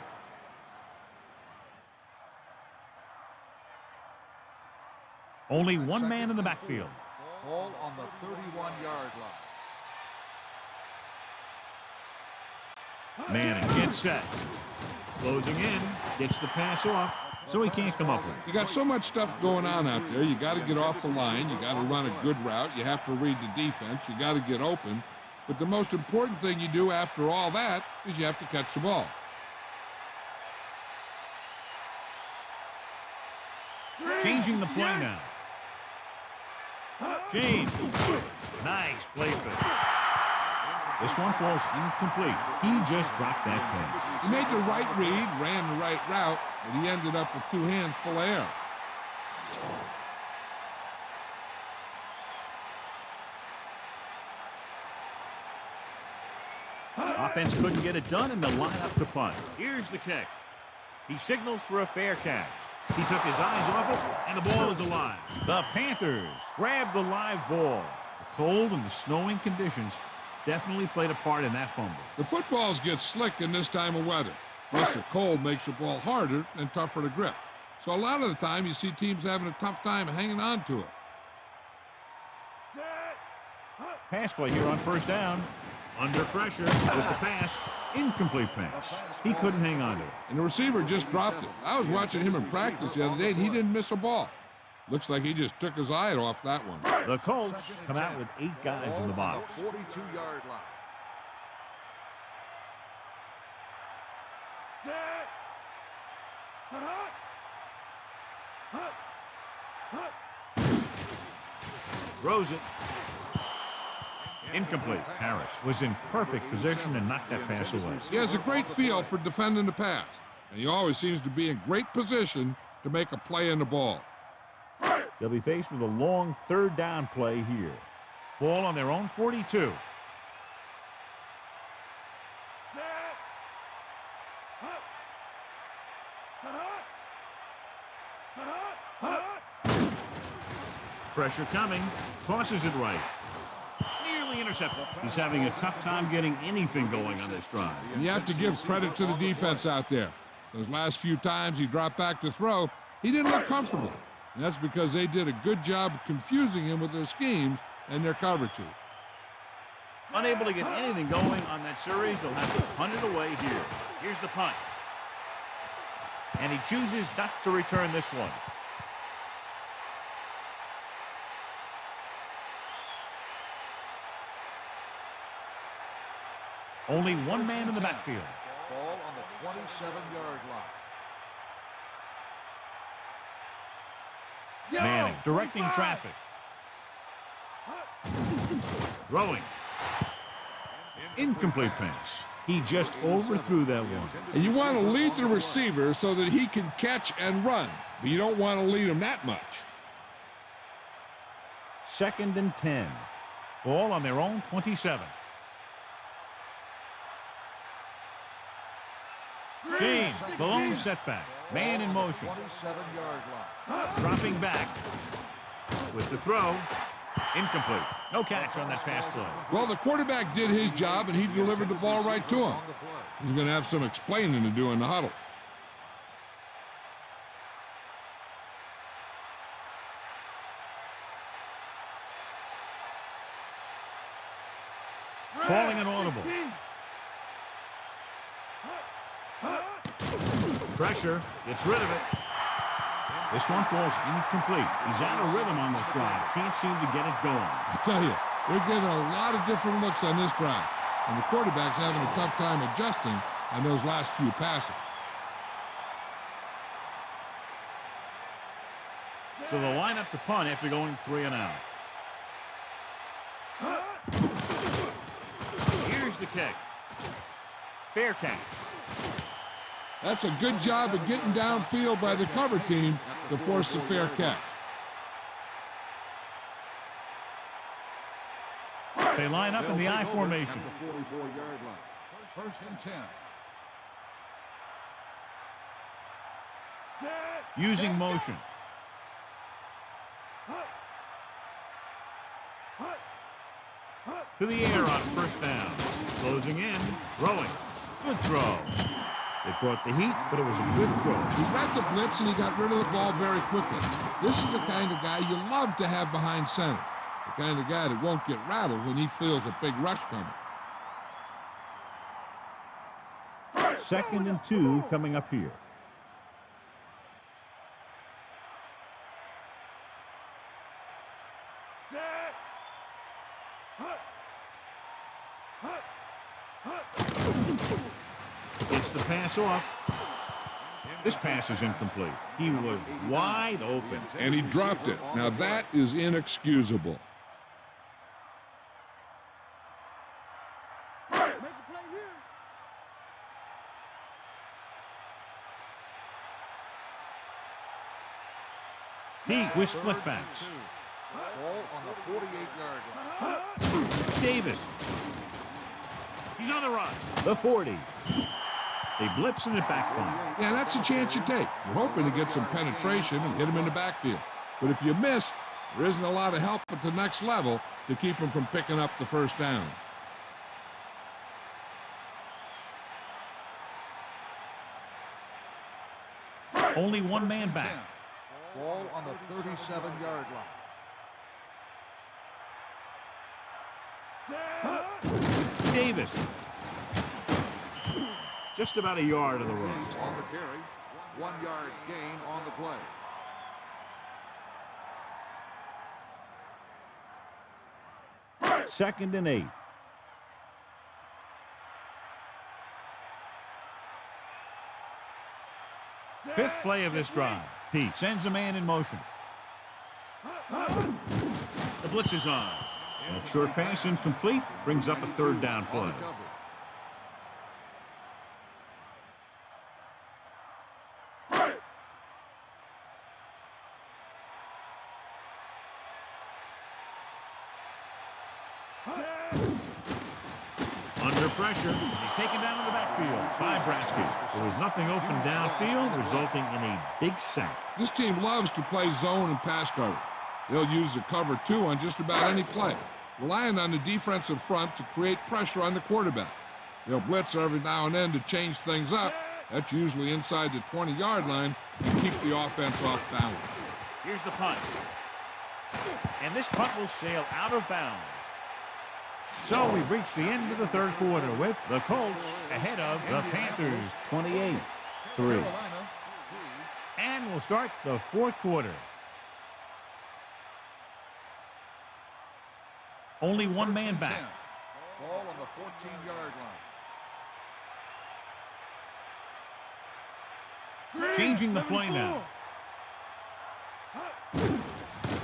Only one man in the backfield. Ball on the 31-yard line. Manning gets set. Closing in, gets the pass off, so he can't come up with it. You got so much stuff going on out there. You got to get off the line. You got to run a good route. You have to read the defense. You got to get open. But the most important thing you do after all that is you have to catch the ball. Changing the play now. James. Nice play fake. This one falls incomplete. He just dropped that pass. He made the right read, ran the right route, but he ended up with 2 hands full of air. Offense couldn't get it done, and they'll line up to punt. Here's the kick. He signals for a fair catch. He took his eyes off it, and the ball is alive. The Panthers grabbed the live ball. The cold and the snowing conditions definitely played a part in that fumble. The footballs get slick in this time of weather. Plus, the cold makes the ball harder and tougher to grip. So a lot of the time, you see teams having a tough time hanging on to it. Pass play here on first down. Under pressure with the pass. Incomplete pass. He couldn't hang on to it. And the receiver just dropped it. I was watching him in practice the other day, and he didn't miss a ball. Looks like he just took his eye off that one. The Colts come out with 8 guys in the box. 42-yard line. Throws it. Incomplete. Harris was in perfect position and knocked that pass away. He has a great feel for defending the pass, and he always seems to be in great position to make a play on the ball. They'll be faced with a long third down play here. Ball on their own 42. Pressure coming. Tosses it right. Nearly intercepted. He's having a tough time getting anything going on this drive. And you have to give credit to the defense out there. Those last few times he dropped back to throw, he didn't look comfortable. And that's because they did a good job of confusing him with their schemes and their coverages. Unable to get anything going on that series, they'll have to punt it away here. Here's the punt. And he chooses not to return this one. Only one man in the backfield. Ball on the 27-yard line. Manning directing traffic. Throwing. Incomplete pass. He just overthrew that one. And you want to lead the receiver so that he can catch and run, but you don't want to lead him that much. 2nd and 10. Ball on their own 27. James, the lone setback. Man in motion. 27-yard line. Dropping back with the throw. Incomplete. No catch on that pass play. Well, the quarterback did his job, and he delivered the ball right to him. He's going to have some explaining to do in the huddle. Calling an audible. Pressure. Gets rid of it. This one falls incomplete. He's out of rhythm on this drive. Can't seem to get it going. I tell you, they're getting a lot of different looks on this drive, and the quarterback's having a tough time adjusting on those last few passes. So they'll line up to punt after going 3 and out. Here's the kick. Fair catch. That's a good job of getting downfield by the cover team to force a fair catch. They line up in the I formation. At the 44-yard line. 1st and 10. Using motion. To the air on 1st down. Closing in. Throwing. Good throw. It brought the heat, but it was a good throw. He read the blitz and he got rid of the ball very quickly. This is the kind of guy you love to have behind center. The kind of guy that won't get rattled when he feels a big rush coming. 2nd and 2 coming up here. Gets the pass off. This pass is incomplete. He was wide open. And he dropped it. Now that is inexcusable. Make a play here. Heat with split backs. Ball on the 48-yard line. Davis. He's on the run. The 40. They blitz and it backfire. Yeah, that's a chance you take. You're hoping to get some penetration and hit him in the backfield. But if you miss, there isn't a lot of help at the next level to keep him from picking up the 1st down. Only one man back. Ball on the 37-yard line. Davis. Just about a yard of the run. On the carry, 1-yard gain on the play. Second and 8. Fifth play of this drive. Pete sends a man in motion. The The blitz is on. That short pass incomplete, brings up a third down play. Under pressure, he's taken down in the backfield by Braskis. There was nothing open downfield, resulting in a big sack. This team loves to play zone and pass cover. They'll use the cover 2 on just about any play, relying on the defensive front to create pressure on the quarterback. They'll blitz every now and then to change things up. That's usually inside the 20-yard line to keep the offense off balance. Here's the punt. And this punt will sail out of bounds. So we've reached the end of the third quarter with the Colts ahead of the Panthers 28-3. And we'll start the fourth quarter. Only one man back. Ball on the 14-yard line. Changing the play now.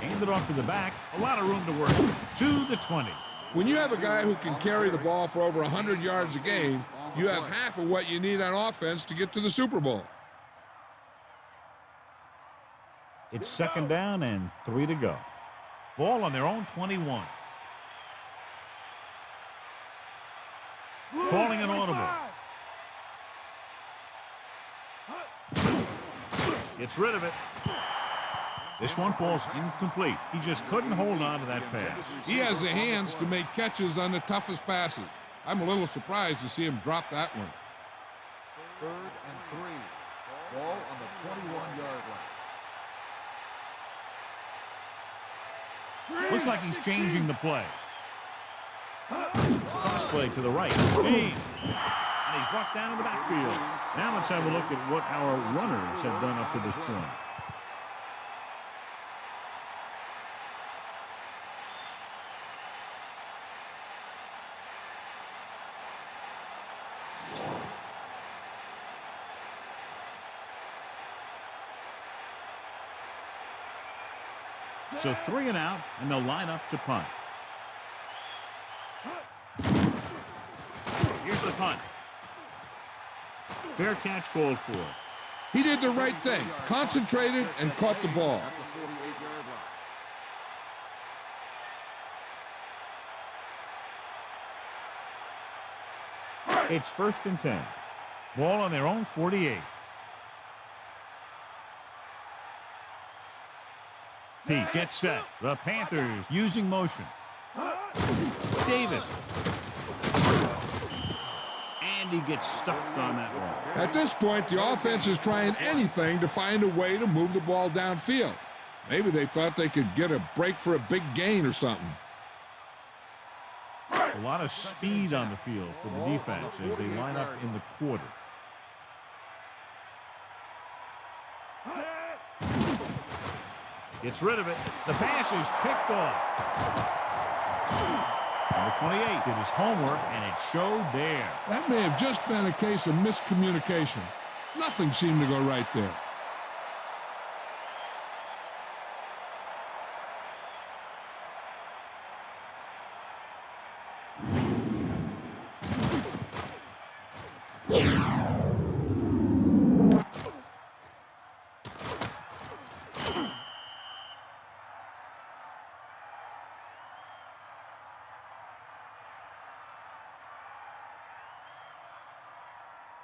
Hand it off to the back. A lot of room to work. To the 20. When you have a guy who can carry the ball for over 100 yards a game, you have half of what you need on offense to get to the Super Bowl. It's second down and 3 to go. Ball on their own 21. Calling an audible. Gets rid of it. This one falls incomplete. He just couldn't hold on to that pass. He has the hands to make catches on the toughest passes. I'm a little surprised to see him drop that one. 3rd and 3. Ball on the 21-yard line. Looks like he's changing the play. Cross play to the right. James. And he's brought down in the backfield. Now let's have a look at what our runners have done up to this point. So 3 and out, and they'll line up to punt. Here's the punt. Fair catch called for. He did the right thing, concentrated and caught the ball. At the 48-yard line. It's 1st and 10. Ball on their own 48. Pete gets set. The Panthers using motion. Davis. And he gets stuffed on that one. At this point, the offense is trying anything to find a way to move the ball downfield. Maybe they thought they could get a break for a big gain or something. A lot of speed on the field for the defense as they line up in the quarter. Gets rid of it. The pass is picked off. Number 28 did his homework, and it showed there. That may have just been a case of miscommunication. Nothing seemed to go right there.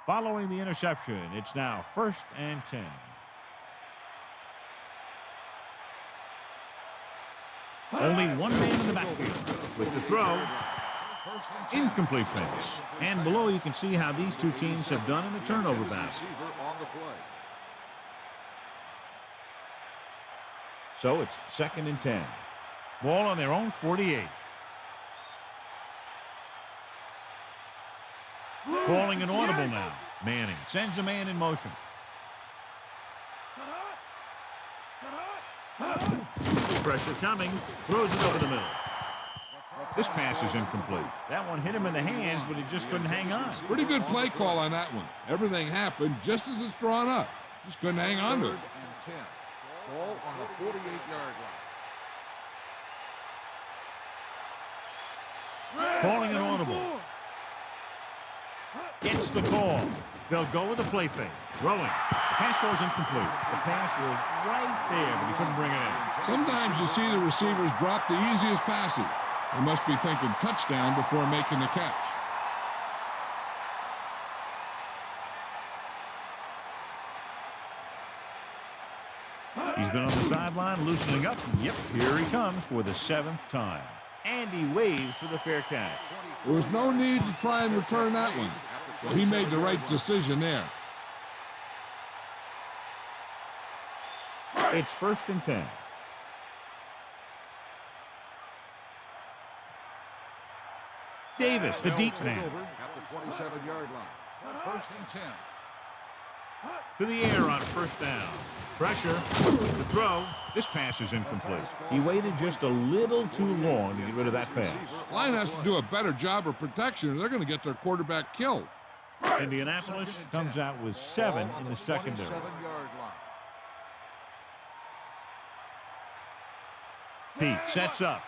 Following the interception, it's now 1st and 10. Only one man in the backfield with the throw. Incomplete pass. And below you can see how these two teams have done in the turnover battle. So it's 2nd and 10. Ball on their own 48. Calling an audible now. Manning sends a man in motion. Pressure coming. Throws it over the middle. This pass is incomplete. That one hit him in the hands, but he just couldn't hang on. Pretty good play call on that one. Everything happened just as it's drawn up. Just couldn't hang on to it. 3rd and 10. Ball on the 48-yard Calling an audible. Gets the call. They'll go with a play fake. Throwing. The pass was incomplete. The pass was right there, but he couldn't bring it in. Sometimes you see the receivers drop the easiest passes. They must be thinking touchdown before making the catch. He's been on the sideline loosening up. Yep, here he comes for the 7th time. And he waves for the fair catch. There was no need to try and return that one. So he made the right decision there. It's 1st and 10. Davis, the deep man. At the 27-yard line. 1st and 10. To the air on 1st down. Pressure. The throw. This pass is incomplete. He waited just a little too long to get rid of that pass. Line has to do a better job of protection, or they're going to get their quarterback killed. Indianapolis comes out with 7 in the secondary. 27-yard line. Pete sets up.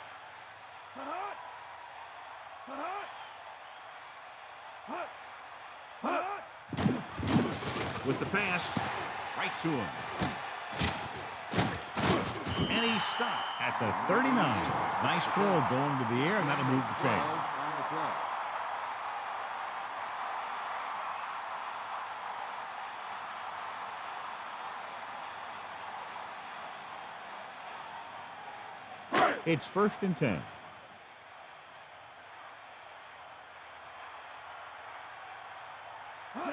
With the pass, right to him. And he stopped at the 39. Nice call going to the air, and that'll move the chain. It's 1st and 10.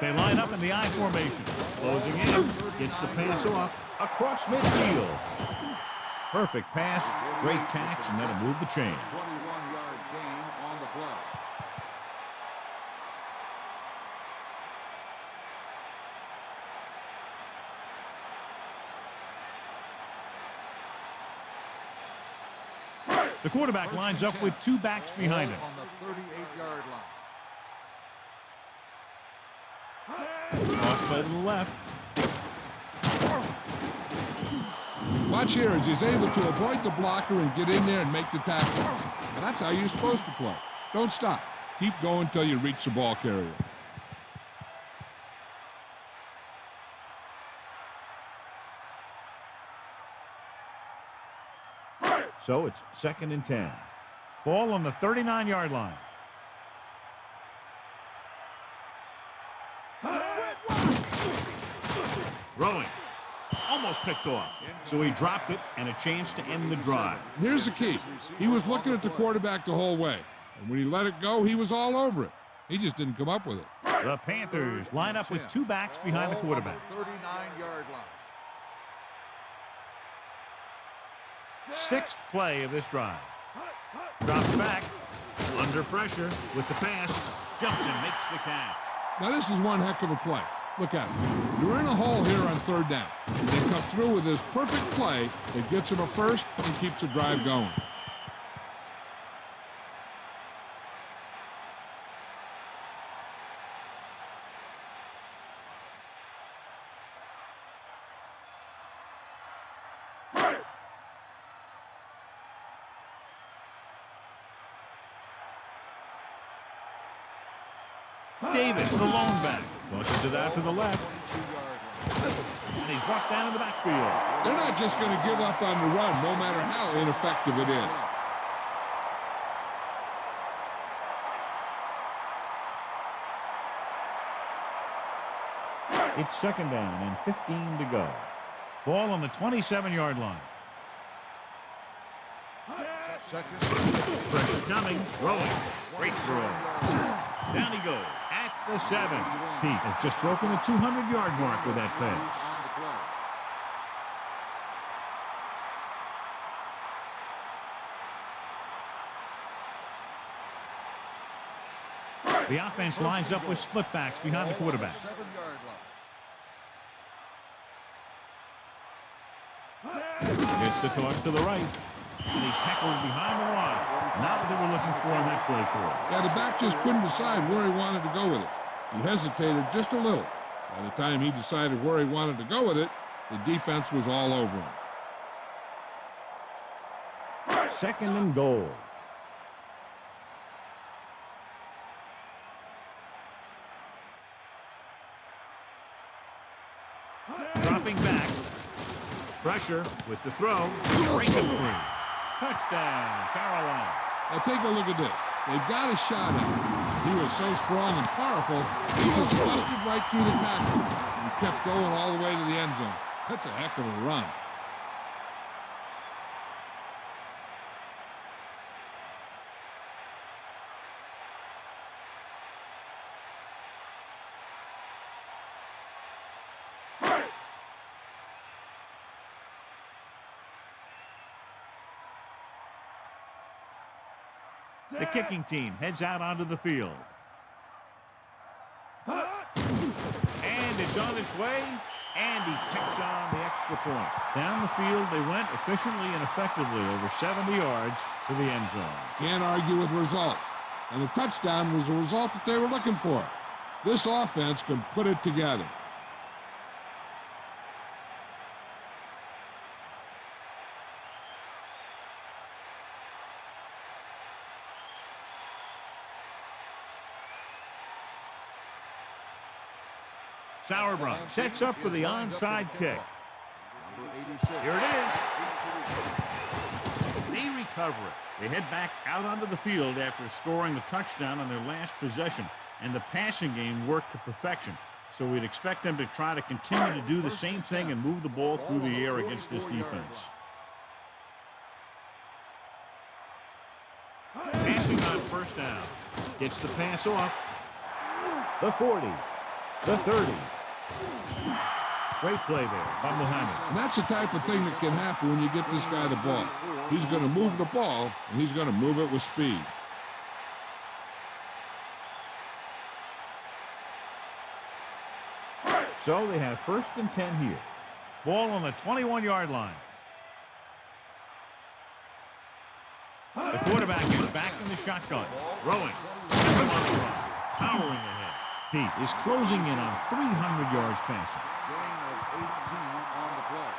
They line up in the I formation. Closing in. Gets the pass off. Across midfield. Perfect pass. Great catch, and that'll move the chains. 21-yard gain on the play. The quarterback lines up with 2 backs behind him. On the 38-yard line. Cross play to the left. Watch here as he's able to avoid the blocker and get in there and make the tackle. And that's how you're supposed to play. Don't stop. Keep going until you reach the ball carrier. So it's 2nd and 10. Ball on the 39-yard line. Throwing. Almost picked off. So he dropped it and a chance to end the drive. Here's the key. He was looking at the quarterback the whole way. And when he let it go, he was all over it. He just didn't come up with it. The Panthers line up with 2 backs behind the quarterback. 39-yard line. 6th play of this drive. Drops back. Under pressure with the pass. Jumps and makes the catch. Now this is one heck of a play. Look at him. You're in a hole here on 3rd down. They come through with this perfect play that gets him a first and keeps the drive going. Davis, the lone back. Pushes it out to the left. And he's brought down in the backfield. They're not just going to give up on the run, no matter how ineffective it is. It's 2nd down and 15 to go. Ball on the 27-yard line. Pressure coming. Throwing. Great throw. Down he goes at the 7. Pete has just broken the 200-yard mark with that pass. The offense lines up with split backs behind the quarterback. 7-yard line. Gets the toss to the right. And he's tackled behind the line. Not what they were looking for on that play call. Yeah, the back just couldn't decide where he wanted to go with it. He hesitated just a little. By the time he decided where he wanted to go with it, the defense was all over him. 2nd and goal. Dropping back. Pressure with the throw. Breaking free. Touchdown, Carolina. Now take a look at this. They've got a shot at him. He was so strong and powerful, he just busted right through the tackle and kept going all the way to the end zone. That's a heck of a run. The kicking team heads out onto the field. And it's on its way, and he picks on the extra point. Down the field they went efficiently and effectively over 70 yards to the end zone. Can't argue with results. And the touchdown was the result that they were looking for. This offense can put it together. Sauerbrunn sets up for the onside kick. Here it is. They recover it. They head back out onto the field after scoring the touchdown on their last possession, and the passing game worked to perfection. So we'd expect them to try to continue to do the same thing and move the ball through the air against this defense. Passing on first down. Gets the pass off. The 40. The 30. Great play there by Muhammad. And that's the type of thing that can happen when you get this guy the ball. He's going to move the ball, and he's going to move it with speed. So they have 1st and 10 here. Ball on the 21-yard line. The quarterback is back in the shotgun. Throwing. Powering ahead. Pete is closing in on 300 yards passing. Gain of 18 on the play.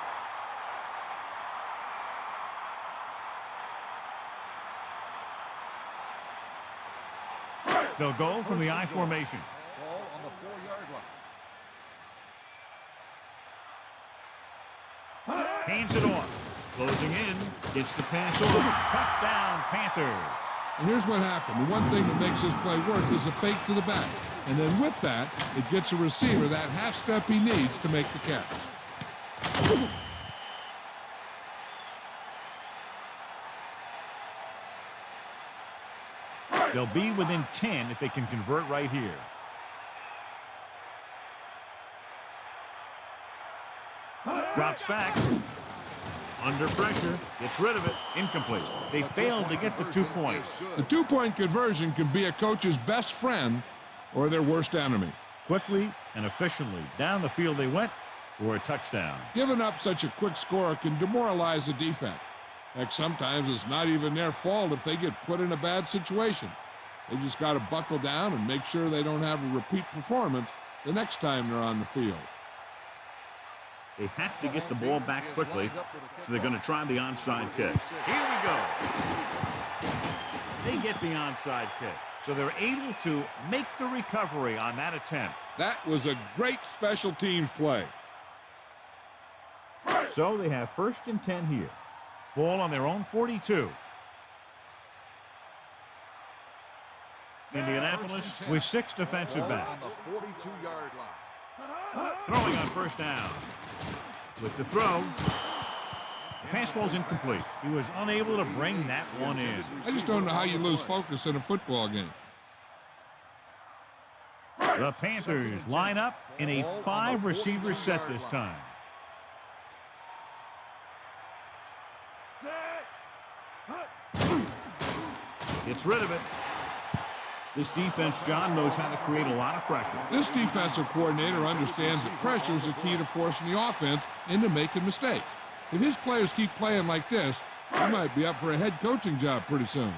They'll go from the I formation. Ball on the 4-yard line. Hands it off. Closing in. Gets the pass over. Touchdown, Panthers. And here's what happened. The one thing that makes this play work is a fake to the back. And then with that, it gets a receiver that half step he needs to make the catch. They'll be within 10 if they can convert right here. Drops back. Under pressure. Gets rid of it. Incomplete. They failed to get the 2 points. The two-point conversion can be a coach's best friend or their worst enemy. Quickly and efficiently down the field they went for a touchdown. Giving up such a quick score can demoralize the defense. Heck, sometimes it's not even their fault if they get put in a bad situation. They just got to buckle down and make sure they don't have a repeat performance the next time they're on the field. They have to get the ball back quickly, so they're going to try the onside kick. Here we go. They get the onside kick, so they're able to make the recovery on that attempt. That was a great special teams play. So they have 1st and 10 here. Ball on their own 42. Indianapolis with 6 defensive backs. On the 42-yard line. Throwing on first down. With the throw. The pass falls incomplete. He was unable to bring that one in. I just don't know how you lose focus in a football game. The Panthers line up in a 5-receiver set this time. Gets rid of it. This defense, John, knows how to create a lot of pressure. This defensive coordinator understands that pressure is the key to forcing the offense into making mistakes. If his players keep playing like this, he might be up for a head coaching job pretty soon.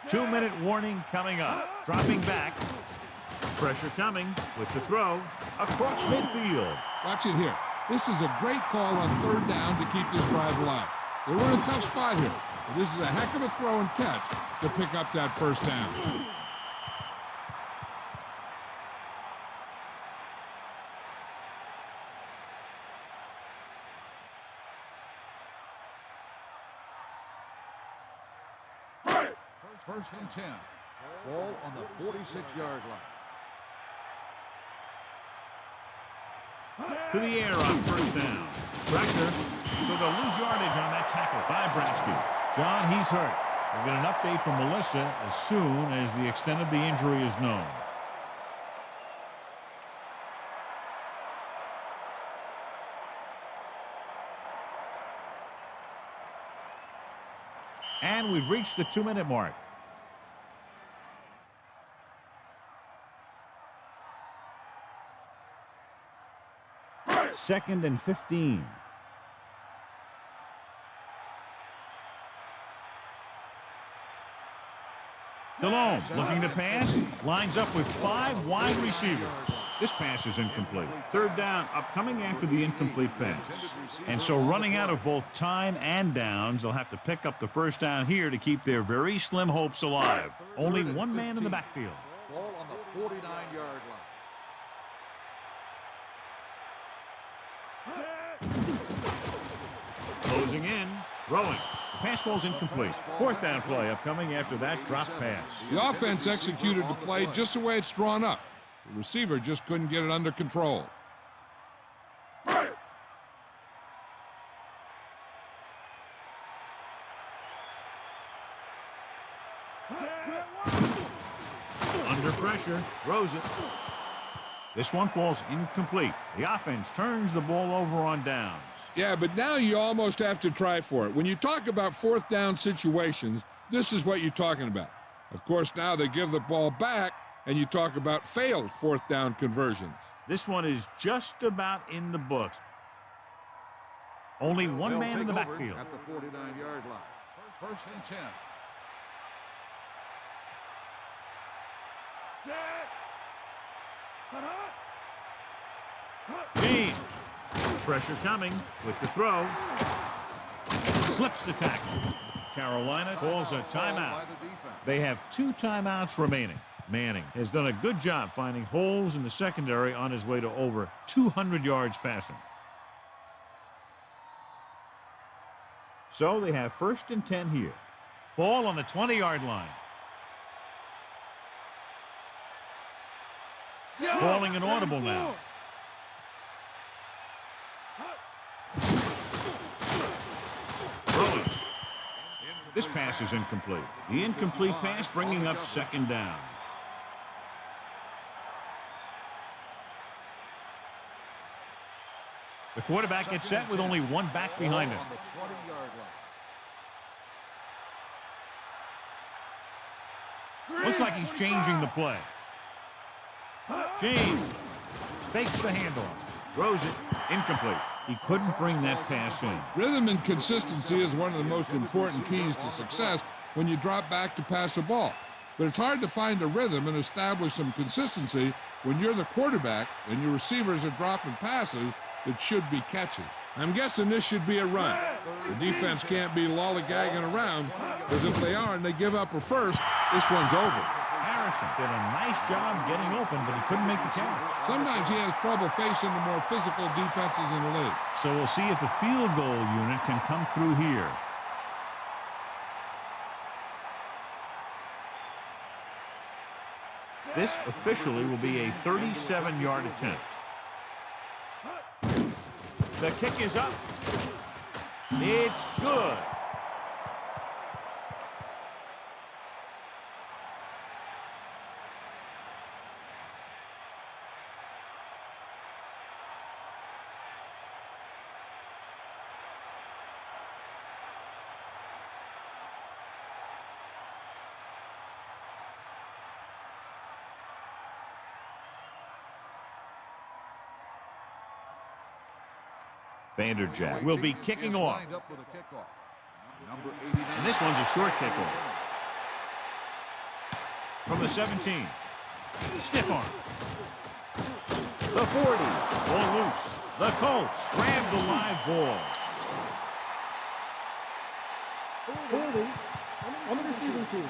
Two-minute warning coming up. Dropping back. Pressure coming with the throw across midfield. Watch it here. This is a great call on 3rd down to keep this drive alive. They were in a tough spot here, but this is a heck of a throw and catch to pick up that 1st down. First and 10. Ball on the 46-yard line. To the air on first down. Pressure. So they'll lose yardage on that tackle by Bratsky. John, he's hurt. We'll get an update from Melissa as soon as the extent of the injury is known. And we've reached the 2-minute mark. Second and 15. Delhomme looking to pass. Lines up with 5 wide receivers. This pass is incomplete. Third down upcoming after the incomplete pass. And so running out of both time and downs, they'll have to pick up the first down here to keep their very slim hopes alive. Only one man in the backfield. Ball on the 49-yard line. Closing in, throwing. The pass falls incomplete. Fourth down play upcoming after that drop pass. The offense executed the play just the way it's drawn up. The receiver just couldn't get it under control. Under pressure, throws it. This one falls incomplete. The offense turns the ball over on downs. Yeah, but now you almost have to try for it. When you talk about fourth down situations, this is what you're talking about. Of course, now they give the ball back, and you talk about failed fourth down conversions. This one is just about in the books. Only one man in the backfield. At the 49-yard line. First and 10. James. Pressure coming with the throw. Slips the tackle. Carolina calls a timeout. They have 2 timeouts remaining. Manning has done a good job finding holes in the secondary on his way to over 200 yards passing. So they have first and 10 here. Ball on the 20-yard line. Calling an audible now. Throwing. This pass is incomplete. The incomplete pass bringing up second down. The quarterback gets set with only one back behind him. Looks like he's changing the play. James fakes the handoff, throws it, incomplete. He couldn't bring that pass in. Rhythm and consistency is one of the most important keys to success when you drop back to pass a ball. But it's hard to find a rhythm and establish some consistency when you're the quarterback and your receivers are dropping passes that should be catches. I'm guessing this should be a run. The defense can't be lollygagging around, because if they are and they give up a first, this one's over. Harrison did a nice job getting open, but he couldn't make the catch. Sometimes he has trouble facing the more physical defenses in the league. So we'll see if the field goal unit can come through here. This officially will be a 37-yard attempt. The kick is up. It's good. Vanderjagt will be kicking off. And this one's a short kickoff. From the 17. Stiff arm. The 40. Ball loose. The Colts grab the live ball. Holding on the receiving team.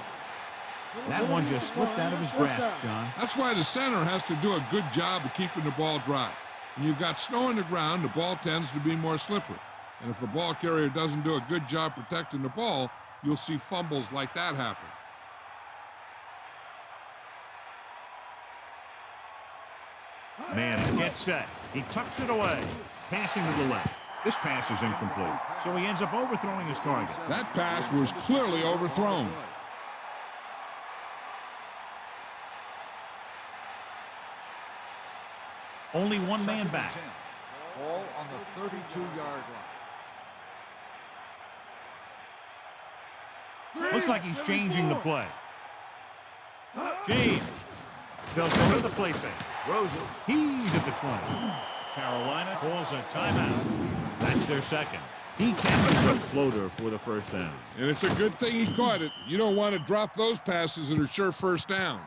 That one just slipped out of his grasp, John. That's why the center has to do a good job of keeping the ball dry. When you've got snow on the ground, the ball tends to be more slippery. And if the ball carrier doesn't do a good job protecting the ball, you'll see fumbles like that happen. Manning gets set. He tucks it away. Passing to the left. This pass is incomplete, so he ends up overthrowing his target. That pass was clearly overthrown. Only one man back. Ball on the 32-yard line. Looks like he's changing the play. James. They'll go to the play fake. Throws it. He's at the 20. Carolina calls a timeout. That's their second. He catches a floater for the first down. And it's a good thing he caught it. You don't want to drop those passes that are sure first downs.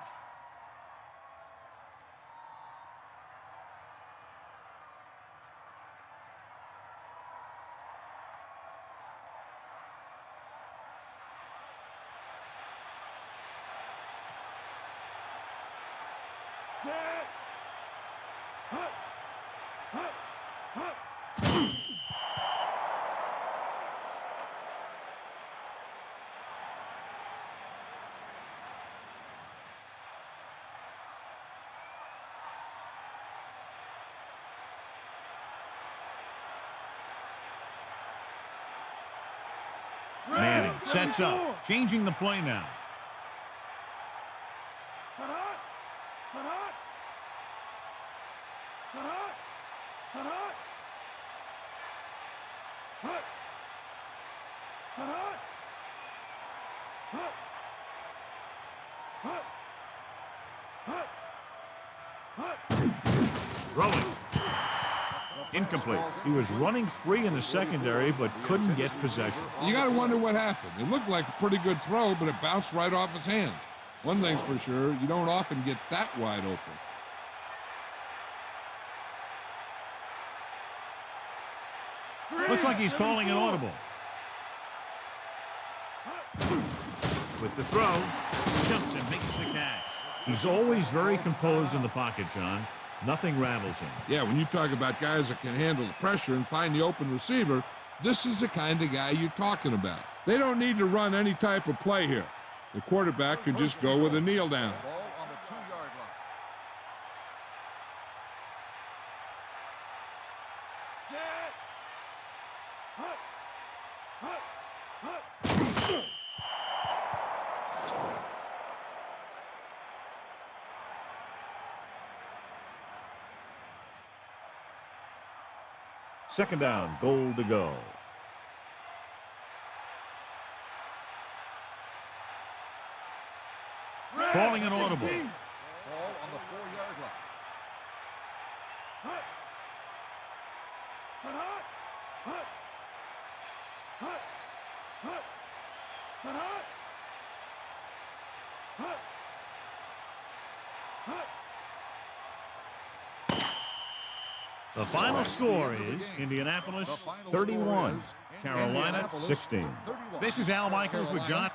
Manning sets up, changing the play now. Throwing. Incomplete. He was running free in the secondary, but couldn't get possession. You got to wonder what happened. It looked like a pretty good throw, but it bounced right off his hand. One thing's for sure, you don't often get that wide open. Looks like he's calling an audible. With the throw, jumps and makes the catch. He's always very composed in the pocket, John. Nothing rattles him. Yeah, when you talk about guys that can handle the pressure and find the open receiver, this is the kind of guy you're talking about. They don't need to run any type of play here. The quarterback could just go with a kneel down. Ball on the 2-yard line. Second down, goal to go. Calling an audible. Ball on the 4-yard line. The final score is Indianapolis 31, Carolina 16. This is Al Michaels with John.